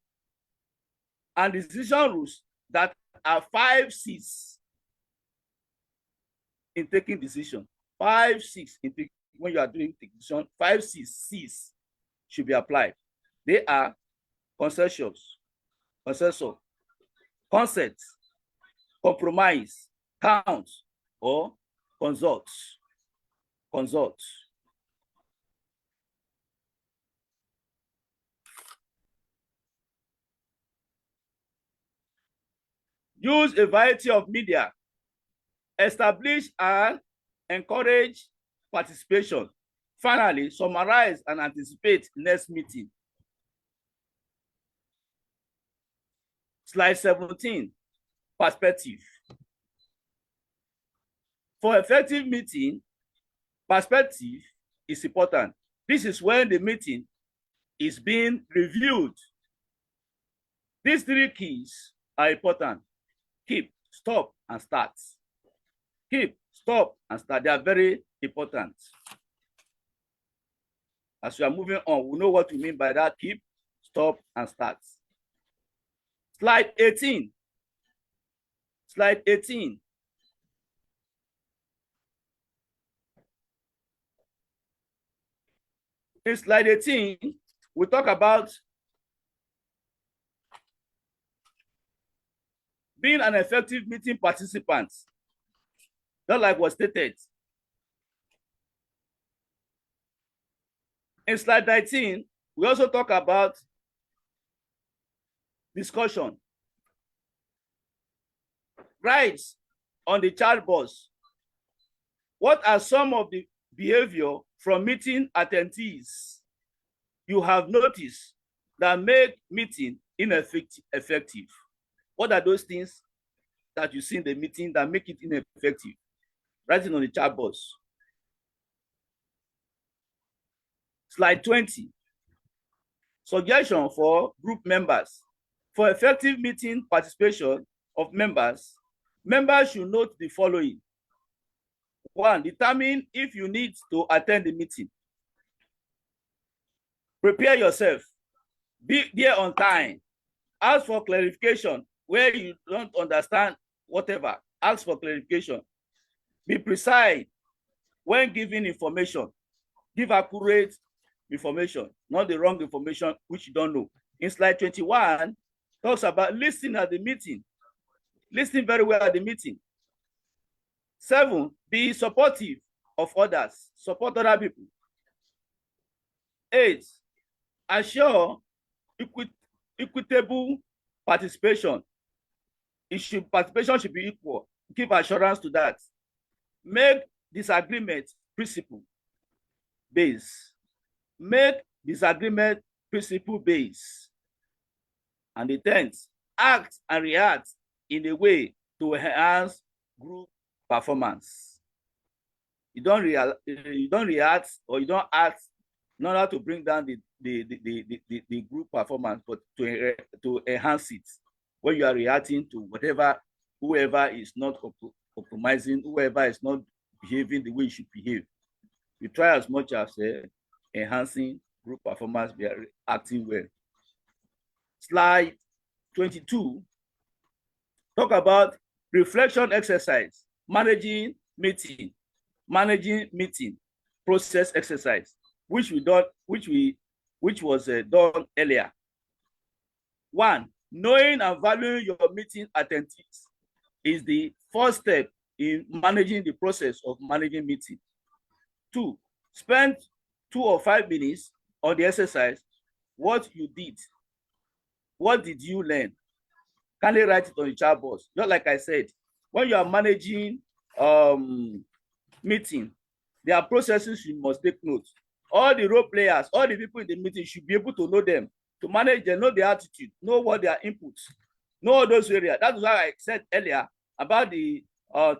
and decision rules that are 5 C's in taking decision. 5 C's in taking, when you are doing decision, 5 C's should be applied. They are consensus, consent, compromise, count, or consult. Use a variety of media. Establish and encourage participation. Finally, summarize and anticipate next meeting. Slide 17, perspective. For effective meeting, perspective is important. This is when the meeting is being reviewed. These 3 keys are important. Keep, stop, and start. Keep, stop, and start. They are very important. As we are moving on, we know what we mean by that. Keep, stop, and start. Slide 18. Slide 18. In slide 18, we talk about being an effective meeting participant, just like was stated. In slide 19, we also talk about discussion. Write on the chat box, what are some of the behavior from meeting attendees you have noticed that make meeting ineffective? What are those things that you see in the meeting that make it ineffective? Write it on the chat box. Slide 20. Suggestion for group members. For effective meeting participation of members, members should note the following. 1, determine if you need to attend the meeting. Prepare yourself. Be there on time. Ask for clarification where you don't understand whatever. Ask for clarification. Be precise when giving information. Give accurate information, not the wrong information which you don't know. In slide 21, talks about listening at the meeting. Listen very well at the meeting. 7, be supportive of others. Support other people. 8, assure equitable participation. Participation should be equal. Give assurance to that. Make disagreement principle based. Make disagreement principle based. And the 10th, act and react in a way to enhance group performance. You don't react or you don't act in order to bring down the group performance, but to enhance it. When you are reacting to whoever is not compromising, whoever is not behaving the way you should behave, you try as much as enhancing group performance by acting well. Slide 22, talk about reflection exercise, managing meeting process exercise, which was done earlier. 1, knowing and valuing your meeting attendees is the first step in managing the process of managing meeting. 2, spend 2 or 5 minutes on the exercise. What you did, what did you learn? Can they write it on the chat box? Just like I said, when you are managing meeting, there are processes you must take note. All the role players, all the people in the meeting should be able to know them, to manage them, know their attitude, know what their inputs, know all those areas. That is why I said earlier about the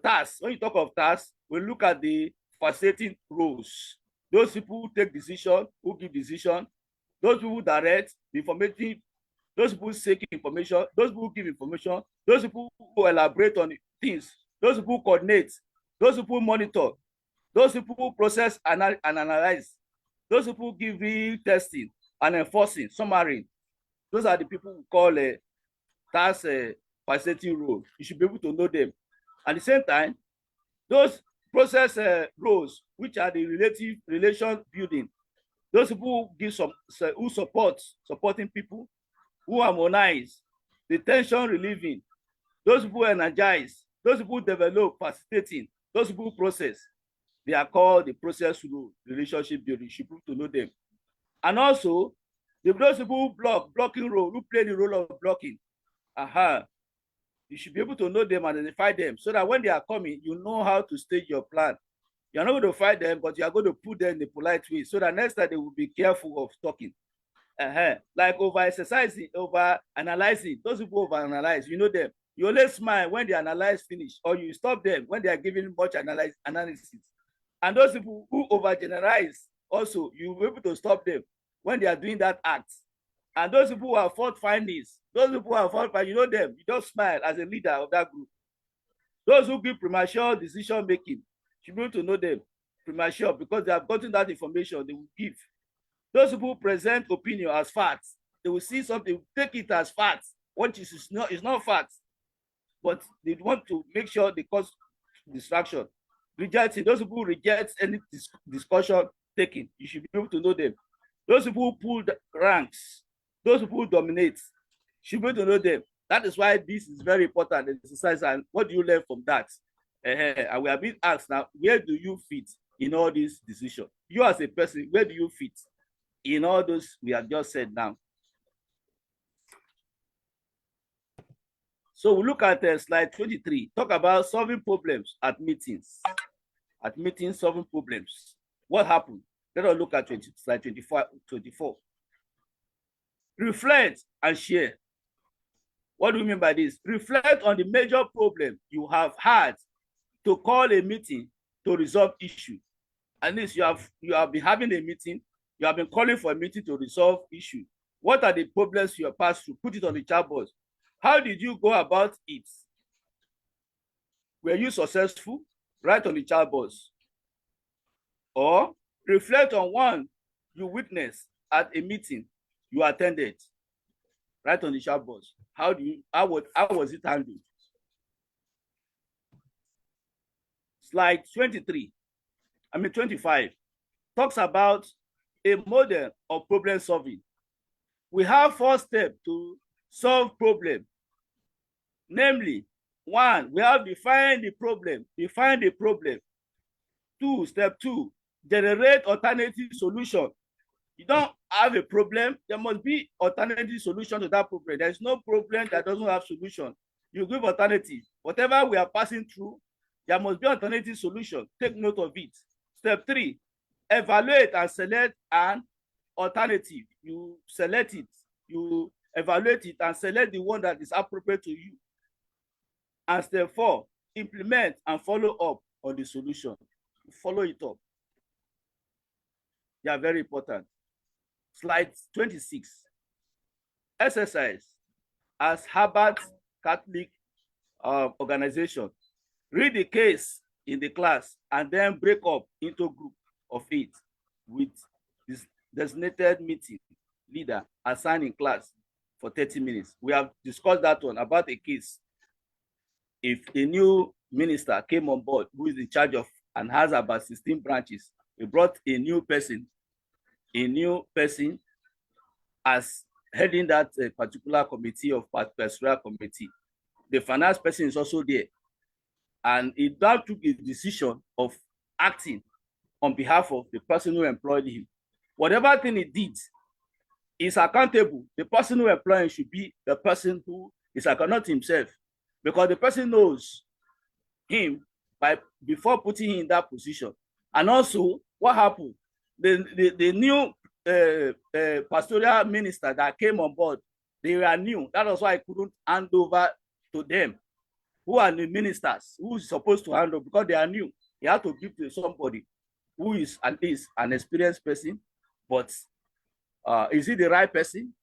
tasks. When you talk of tasks, we look at the facilitating roles. Those people who take decision, who give decision, those people who direct the information, those people who seek information, those people who give information, those people who elaborate on things, those people who coordinate, those people who monitor, those people who process and analyze, those people who give real testing and enforcing, summary. Those are the people we call task facilitating role. You should be able to know them. At the same time, those process roles, which are the relation building, those people who give who supporting people, who harmonize, the tension relieving, those people energize, those people develop, facilitating, those people process. They are called the process role, relationship building. You should be able to know them. And also, those people who blocking role, who play the role of blocking. You should be able to know them and identify them so that when they are coming, you know how to stage your plan. You're not going to fight them, but you are going to put them in a polite way so that next time they will be careful of talking. Like over-exercising, over-analyzing. Those people over-analyze, you know them. You only smile when they analyze finish, or you stop them when they are giving much analysis. And those people who over-generalize, also, you'll be able to stop them when they are doing that act. And those people who have fault findings, you know them, you just smile as a leader of that group. Those who give premature decision making, you be able to know them premature because they have gotten that information they will give. Those people present opinion as facts, they will see something, take it as facts, which is not facts, but they want to make sure they cause distraction. Rejecting, those people who reject any discussion taken, you should be able to know them. Those people who pull the ranks, those people who dominate, you should be able to know them. That is why this is very important exercise. And what do you learn from that? And we are being asked now, where do you fit in all these decisions? You as a person, where do you fit in all those we have just said now? So we look at slide 23, talk about solving problems at meetings. At meetings, solving problems. What happened? Let us look at slide 24. Reflect and share. What do we mean by this? Reflect on the major problem you have had to call a meeting to resolve issue. At least you have been having a meeting, you have been calling for a meeting to resolve issue. What are the problems you have passed through? Put it on the chat box. How did you go about it? Were you successful? Write on the chat box. Or reflect on one you witnessed at a meeting you attended. Write on the chat box. How was it handled? slide 25, talks about a model of problem solving. We have 4 steps to solve problem. Namely, 1, we have define the problem. 2, step 2, generate alternative solution. You don't have a problem, there must be alternative solution to that problem. There is no problem that doesn't have solution. You give alternative. Whatever we are passing through, there must be alternative solution. Take note of it. Step 3, evaluate and select an alternative. You select it, you evaluate it and select the one that is appropriate to you. And step 4, implement and follow up on the solution. Follow it up. They are very important. Slide 26. Exercise. As Harvard Catholic organization, read the case in the class and then break up into group of 8 with this designated meeting leader assigned in class for 30 minutes. We have discussed that one about a case. If a new minister came on board who is in charge of and has about 16 branches, he brought a new person as heading that particular committee of pastoral committee. The finance person is also there. And he now took a decision of acting on behalf of the person who employed him. Whatever thing he did is accountable. The person who employed him should be the person who is accountable himself, because the person knows him before putting him in that position. And also, what happened? The new pastoral minister that came on board, they were new. That was why I couldn't hand over to them, who are the ministers, who is supposed to handle, because they are new. You have to give to somebody who is at least an experienced person, but is he the right person?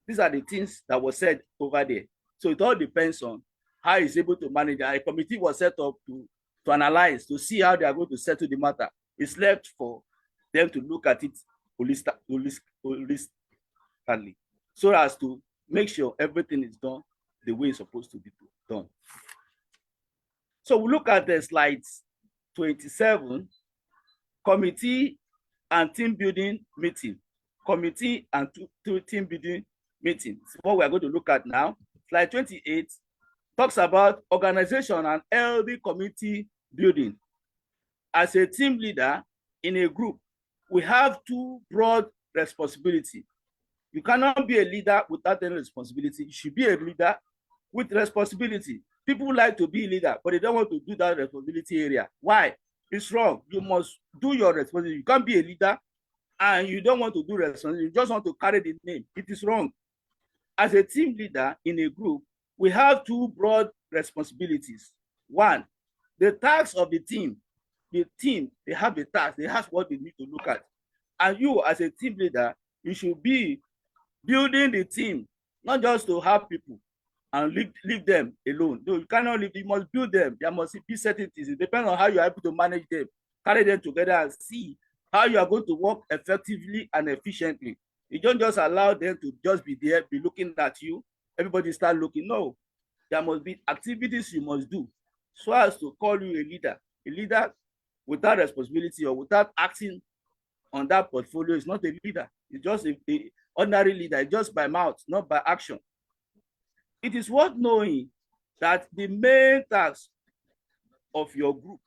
These are the things that were said over there. So it all depends on how he's able to manage. A committee was set up to analyze, to see how they are going to settle the matter. It's left for them to look at it holistically, so as to make sure everything is done the way it's supposed to be done. So we look at the slides 27, committee and team building meeting. Committee and team building meeting. It's what we are going to look at now. Slide 28 talks about organization and healthy committee building. As a team leader in a group, we have 2 broad responsibilities. You cannot be a leader without any responsibility. You should be a leader with responsibility. People like to be a leader, but they don't want to do that responsibility area. Why? It's wrong. You must do your responsibility. You can't be a leader and you don't want to do responsibility. You just want to carry the name. It is wrong. As a team leader in a group, we have 2 broad responsibilities. 1, the tasks of the team. The team, they have the task, they have what they need to look at. And you, as a team leader, you should be building the team, not just to have people and leave them alone. No, you cannot leave, you must build them. There must be certain things. It depends on how you are able to manage them, carry them together and see how you are going to work effectively and efficiently. You don't just allow them to just be there, be looking at you. Everybody start looking. No, there must be activities you must do so as to call you a leader. A leader without responsibility or without acting on that portfolio is not a leader. It's just an ordinary leader, just by mouth, not by action. It is worth knowing that the main task of your group,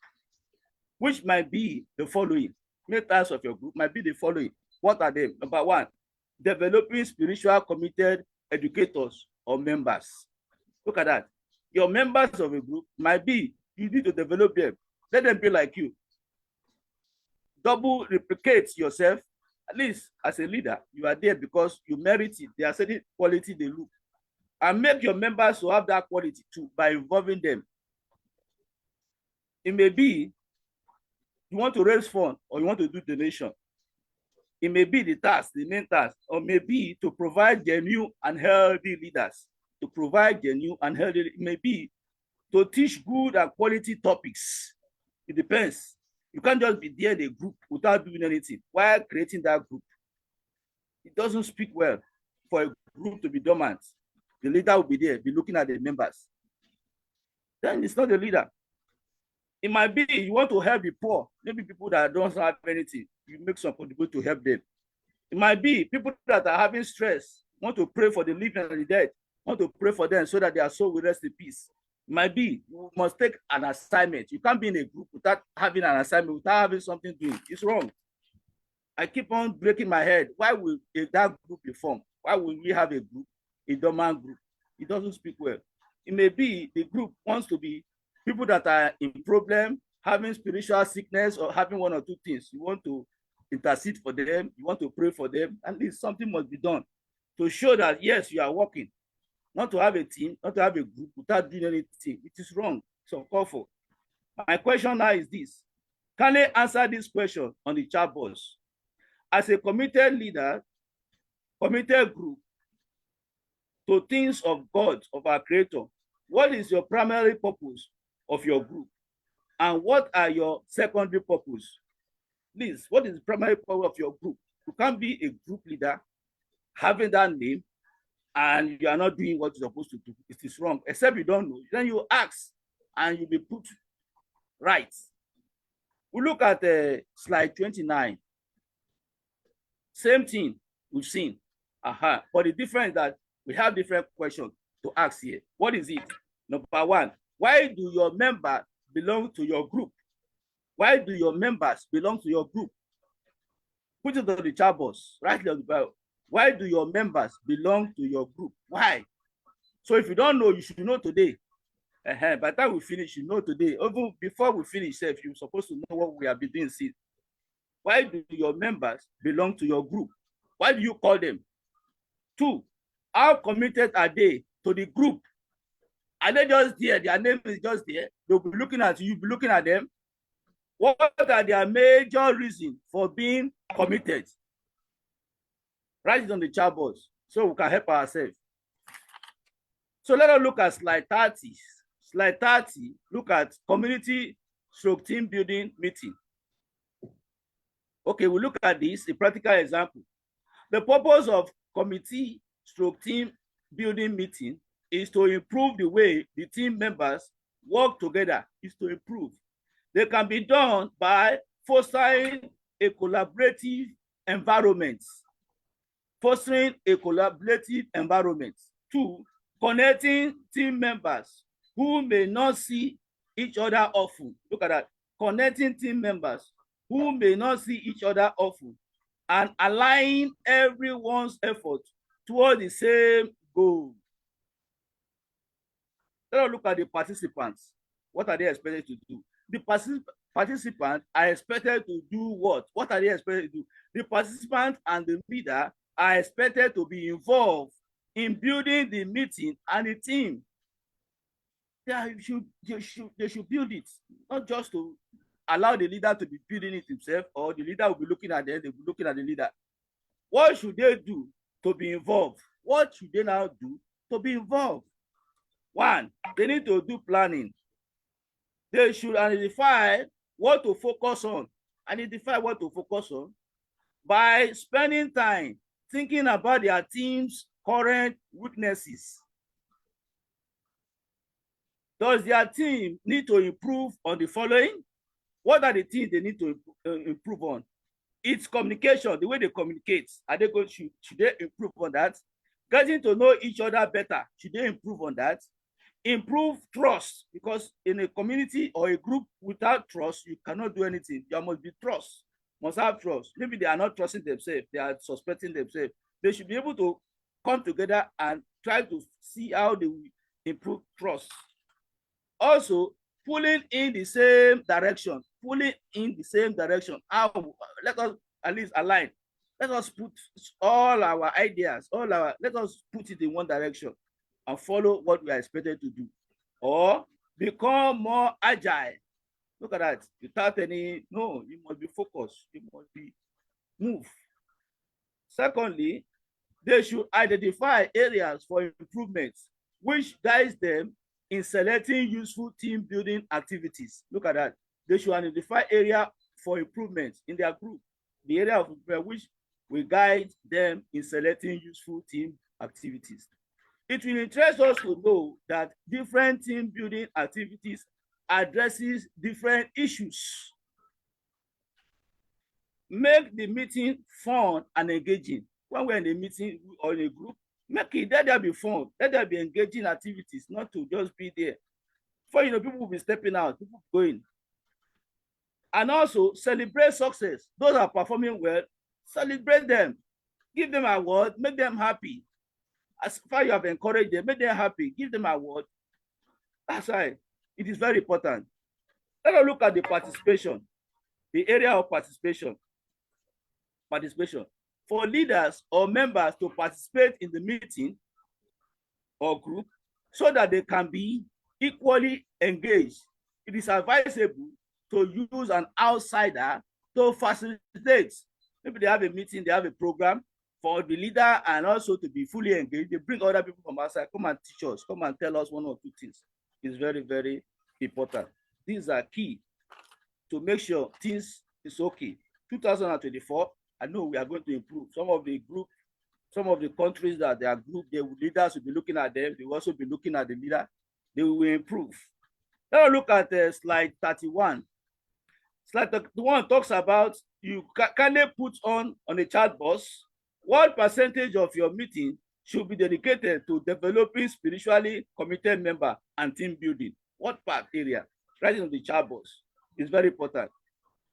which might be the following, main tasks of your group might be the following. What are they? Number 1, developing spiritual committed educators or members. Look at that. Your members of a group might be, you need to develop them. Let them be like you. Double replicate yourself. At least as a leader, you are there because you merit it. There are certain quality they look. And make your members to have that quality too by involving them. It may be you want to raise funds or you want to do donation. It may be the task, the main task, or maybe to provide genuine and healthy leaders. To provide genuine and healthy, it may be to teach good and quality topics. It depends. You can't just be there in a group without doing anything while creating that group. It doesn't speak well for a group to be dormant. The leader will be there, be looking at the members. Then it's not a leader. It might be you want to help the poor, maybe people that don't have anything, you make some contribute to help them. It might be people that are having stress, want to pray for the living and the dead, want to pray for them so that their soul will rest in peace. It might be you must take an assignment. You can't be in a group without having an assignment, without having something doing. It's wrong. I keep on breaking my head. Why will that group be formed? Why will we have a group, a dormant group? It doesn't speak well. It may be the group wants to be people that are in problem, having spiritual sickness or having one or two things. You want to intercede for them, you want to pray for them, at least something must be done to show that, yes, you are working. Not to have a team, not to have a group without doing anything. It is wrong. So call for. My question now is this. Can they answer this question on the chat box? As a committed leader, committed group to things of God, of our Creator, what is your primary purpose of your group? And what are your secondary purpose? Please, what is the primary purpose of your group? You can't be a group leader having that name and you are not doing what you're supposed to do. It is wrong, except you don't know. Then you ask and you'll be put right. We look at slide 29. Same thing we've seen. But the difference is that we have different questions to ask here. What is it? Number one, why do your members belong to your group? Why do your members belong to your group? Put it on the chat box, right on the Bible. Why do your members belong to your group? Why? So if you don't know, you should know today. By the time we finish, you know today. Even before we finish, if you're supposed to know what we have been doing since. Why do your members belong to your group? Why do you call them? 2, how committed are they to the group? Are they just there? Their name is just there. They'll be looking at you, you'll be looking at them. What are their major reasons for being committed? Write it on the chat box so we can help ourselves. So let us look at slide 30. Slide 30, look at community/team building meeting. Okay, we look at this, a practical example. The purpose of committee/team building meeting is to improve the way the team members work together, is to improve. They can be done by fostering a collaborative environment. Fostering a collaborative environment. 2, connecting team members who may not see each other often. Look at that. Connecting team members who may not see each other often and aligning everyone's effort toward the same goal. Let us look at the participants. What are they expected to do? The participants are expected to do what? What are they expected to do? The participants and the leader are expected to be involved in building the meeting and the team. They should build it, not just to allow the leader to be building it himself, or the leader will be looking at them, they'll be looking at the leader. What should they do to be involved? What should they now do to be involved? 1, they need to do planning. They should identify what to focus on. Identify what to focus on by spending time thinking about their team's current weaknesses. Does their team need to improve on the following? What are the things they need to improve on? It's communication, the way they communicate. Are they going to, should they improve on that? Getting to know each other better, should they improve on that? Improve trust, because in a community or a group without trust, you cannot do anything. There must be trust, must have trust. Maybe they are not trusting themselves, they are suspecting themselves. They should be able to come together and try to see how they will improve trust. Also, pulling in the same direction, How, let us at least align. Let us put all our ideas, let us put it in one direction and follow what we are expected to do. Or become more agile. Look at that. Without no, you must be focused. You must be move. Secondly, they should identify areas for improvements, which guides them in selecting useful team building activities. Look at that. They should identify area for improvements in their group, the area of improvement which will guide them in selecting useful team activities. It will interest us to know that different team building activities addresses different issues. Make the meeting fun and engaging. When we're in a meeting or in a group, make it, let there be fun, let there be engaging activities, not to just be there. For people will be stepping out, people going. And also celebrate success. Those are performing well, celebrate them, give them an award, make them happy. As far as you have encouraged them, make them happy, give them an award. That's why it is very important. Let us look at the participation, the area of participation. For leaders or members to participate in the meeting or group so that they can be equally engaged. It is advisable to use an outsider to facilitate. Maybe they have a meeting, they have a program for the leader and also to be fully engaged. They bring other people from outside, come and teach us, come and tell us one or two things. It's very, very important. These are key to make sure things is okay. 2024, I know we are going to improve. Some of the countries that they are grouped, the leaders will be looking at them. They will also be looking at the leader. They will improve. Now look at slide 31. Slide 31 talks about you can put on a chat box what percentage of your meeting should be dedicated to developing spiritually committed member and team building. What part area? Right on the chat box is very important.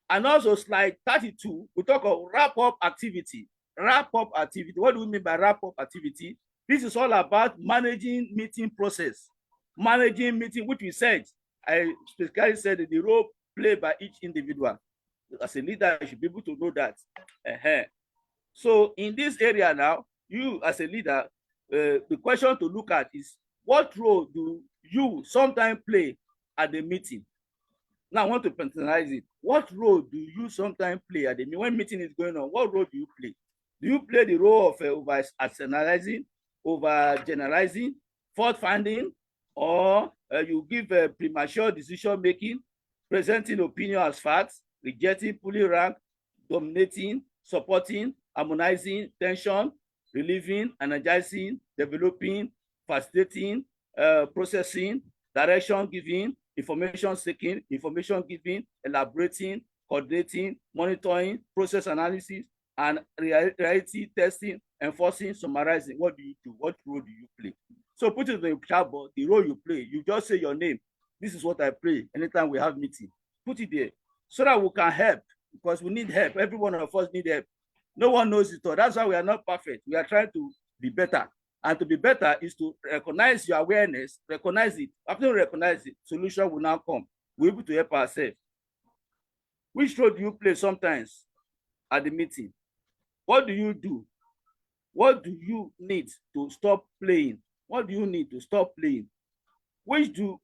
And also slide 32, we talk of wrap-up activity. Wrap-up activity. What do we mean by wrap-up activity? This is all about managing meeting process. Managing meeting, which we said, I specifically said the role played by each individual. As a leader, you should be able to know that. So in this area now, you as a leader, the question to look at is, what role do you sometimes play at the meeting? Now I want to personalize it. What role do you sometimes play at the meeting? When meeting is going on, what role do you play? Do you play the role of over-analyzing, over-generalizing, fault-finding, or you give premature decision-making, presenting opinion as facts, rejecting, pulling rank, dominating, supporting, harmonizing, tension, relieving, energizing, developing, facilitating, processing, direction giving, information seeking, information giving, elaborating, coordinating, monitoring, process analysis, and reality testing, enforcing, summarizing. What do you do? What role do you play? So put it in the chat box, the role you play. You just say your name. This is what I play anytime we have meeting. Put it there so that we can help, because we need help. Every one of us need help. No one knows it all. That's why we are not perfect. We are trying to be better. And to be better is to recognize your awareness, recognize it. After you recognize it, solution will now come. We're able to help ourselves. Which role do you play sometimes at the meeting? What do you do? What do you need to stop playing? What do you need to stop playing? Which do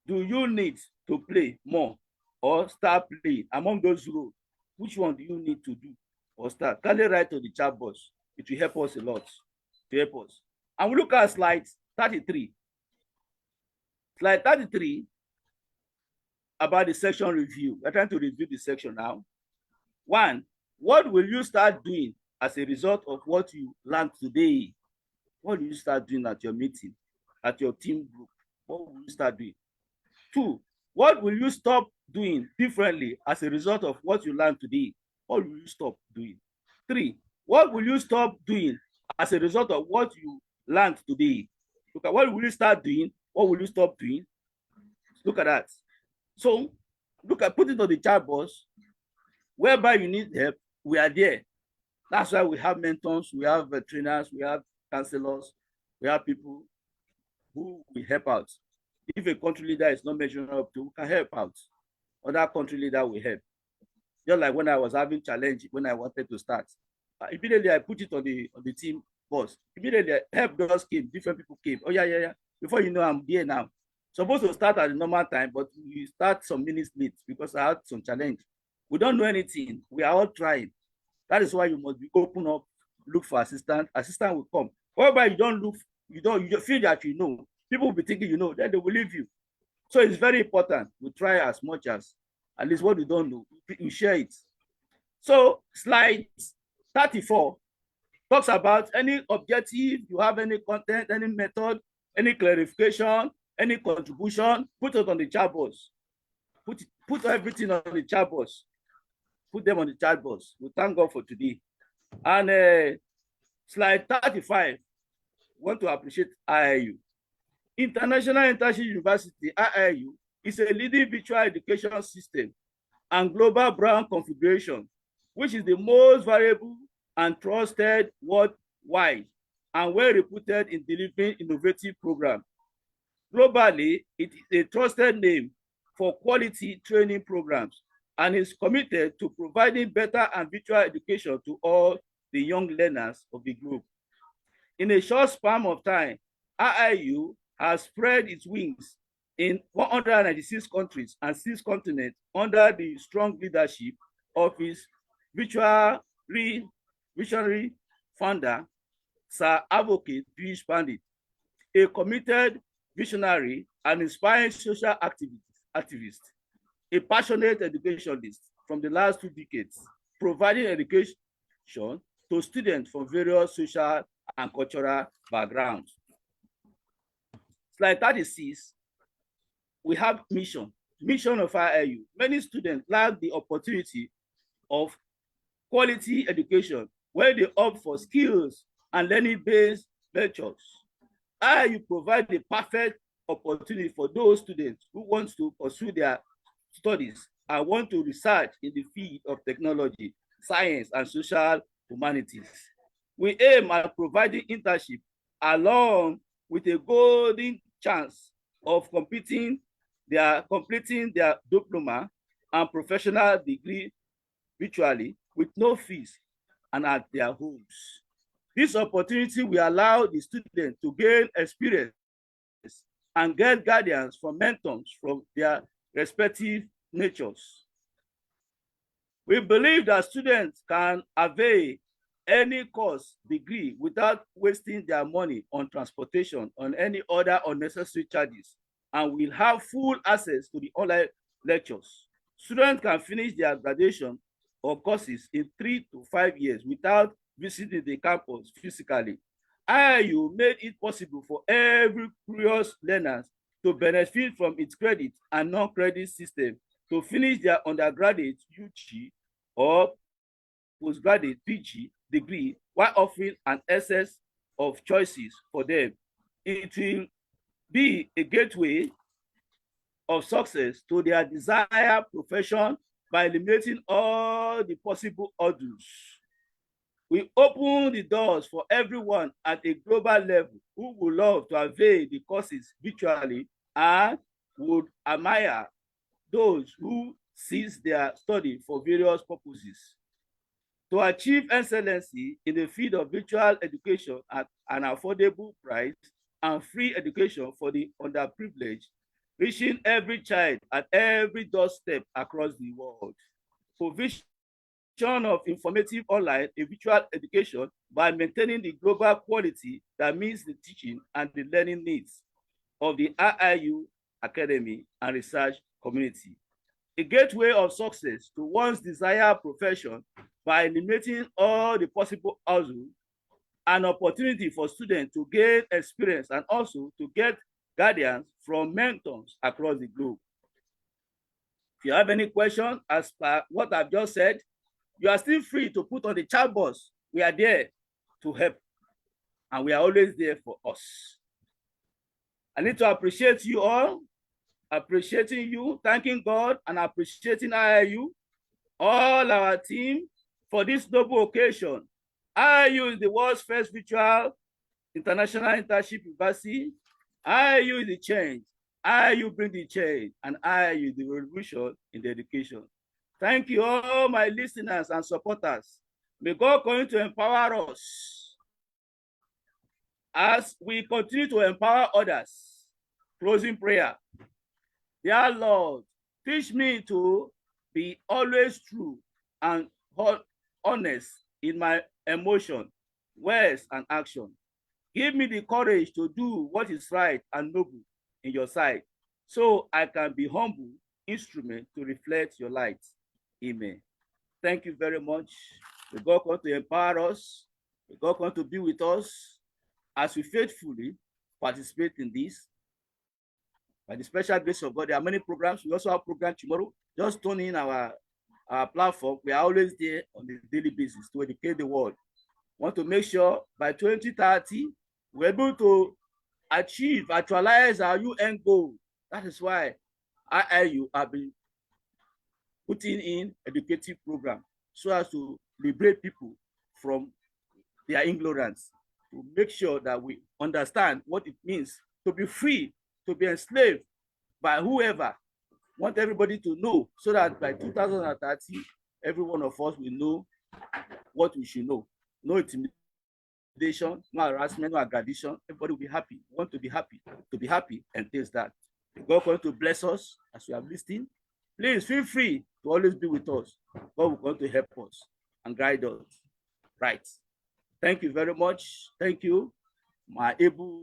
you need to play more or start playing among those roles? Which one do you need to do or start? Kindly write to the chat box. It will help us a lot. To help us. And we look at slide 33. Slide 33 about the section review. We're trying to review the section now. 1, what will you start doing as a result of what you learned today? What will you start doing at your meeting, at your team group? What will you start doing? 2, what will you stop doing differently as a result of what you learned today? What will you stop doing? 3, what will you stop doing as a result of what you learned today? Look at what will you start doing? What will you stop doing? Look at that. So look at, put it on the chat box. Whereby you need help, we are there. That's why we have mentors, we have trainers, we have counselors, we have people who will help out. If a country leader is not measuring up to, we can help out. Other country leader will help. Just like when I was having challenge, when I wanted to start, immediately I put it on the team boss. Immediately help just came, different people came. Oh yeah. Before you know, I'm there now. Supposed to start at the normal time, but we start some minutes late because I had some challenge. We don't know anything. We are all trying. That is why you must be open up, look for assistant. Assistant will come. Whereby you don't look, you feel that you know. People will be thinking you know, then they will leave you. So it's very important. We try as much as, at least what we don't know, we share it. So slide 34 talks about any objective, you have any content, any method, any clarification, Any contribution, put it on the chat box. Put everything on the chat box. Put them on the chat box. We thank God for today. And slide 35, want to appreciate IIU. International Internship University, IIU, is a leading virtual education system and global brand configuration, which is the most variable and trusted worldwide and well reputed in delivering innovative programs. Globally, it is a trusted name for quality training programs and is committed to providing better and virtual education to all the young learners of the globe. In a short span of time, IIU has spread its wings in 196 countries and 6 continents under the strong leadership of its visionary founder, Sir Advocate Piyush Pandit, a committed visionary and inspiring social activist, a passionate educationist from the last 2 decades, providing education to students from various social and cultural backgrounds. Slide 36, we have mission of IIU. Many students lack the opportunity of quality education where they opt for skills and learning-based lectures. IIU provide the perfect opportunity for those students who want to pursue their studies and want to research in the field of technology, science, and social humanities. We aim at providing internship along with a golden chance of completing their diploma and professional degree virtually with no fees and at their homes. This opportunity will allow the student to gain experience and get guidance from mentors from their respective natures. We believe that students can avail any course degree without wasting their money on transportation or any other unnecessary charges, and will have full access to the online lectures. Students can finish their graduation or courses in 3 to 5 years without visiting the campus physically. IIU made it possible for every curious learner to benefit from its credit and non-credit system to finish their undergraduate UG or postgraduate PG degree while offering an excess of choices for them. It will be a gateway of success to their desired profession by eliminating all the possible hurdles. We open the doors for everyone at a global level who would love to avail the courses virtually and would admire those who cease their study for various purposes. To achieve excellency in the field of virtual education at an affordable price and free education for the underprivileged, reaching every child at every doorstep across the world. Provision of informative online and virtual education by maintaining the global quality that meets the teaching and the learning needs of the IIU academy and research community. A gateway of success to one's desired profession by eliminating all the possible hurdles, an opportunity for students to gain experience and also to get guidance from mentors across the globe. If you have any questions as per what I've just said, you are still free to put on the chat box. We are there to help, and we are always there for us. I need to appreciate you all, appreciating you, thanking God, and appreciating IIU, all our team, for this noble occasion. IIU is the world's first virtual international internship university. IIU is the change. IIU bring the change, and IIU is the revolution in the education. Thank you all my listeners and supporters. May God continue to empower us as we continue to empower others. Closing prayer. Dear Lord, teach me to be always true and honest in my emotion, words, and action. Give me the courage to do what is right and noble in your sight, so I can be humble instrument to reflect your light. Amen. Thank you very much. May God continue to empower us. May God continue to be with us as we faithfully participate in this. By the special grace of God, there are many programs. We also have program tomorrow. Just tune in our platform. We are always there on a daily basis to educate the world. Want to make sure by 2030, we're able to actualize our UN goal. That is why IIU have been putting in educative program so as to liberate people from their ignorance, to make sure that we understand what it means to be free, to be enslaved by whoever. Want everybody to know so that by 2030, every one of us will know what we should know. No intimidation, no harassment, no aggravation. Everybody will be happy. We want to be happy and taste that. God going to bless us as we are listening. Please feel free to always be with us. God will going to help us and guide us. Right. Thank you very much. Thank you, my able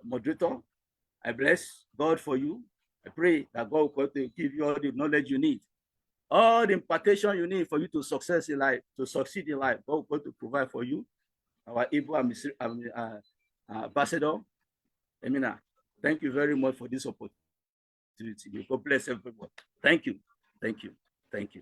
moderator. I bless God for you. I pray that God will going to give you all the knowledge you need, all the impartation you need for you to succeed in life. God will going to provide for you. Our able ambassador, Emina. Thank you very much for this opportunity. God bless everyone. Thank you. Thank you. Thank you.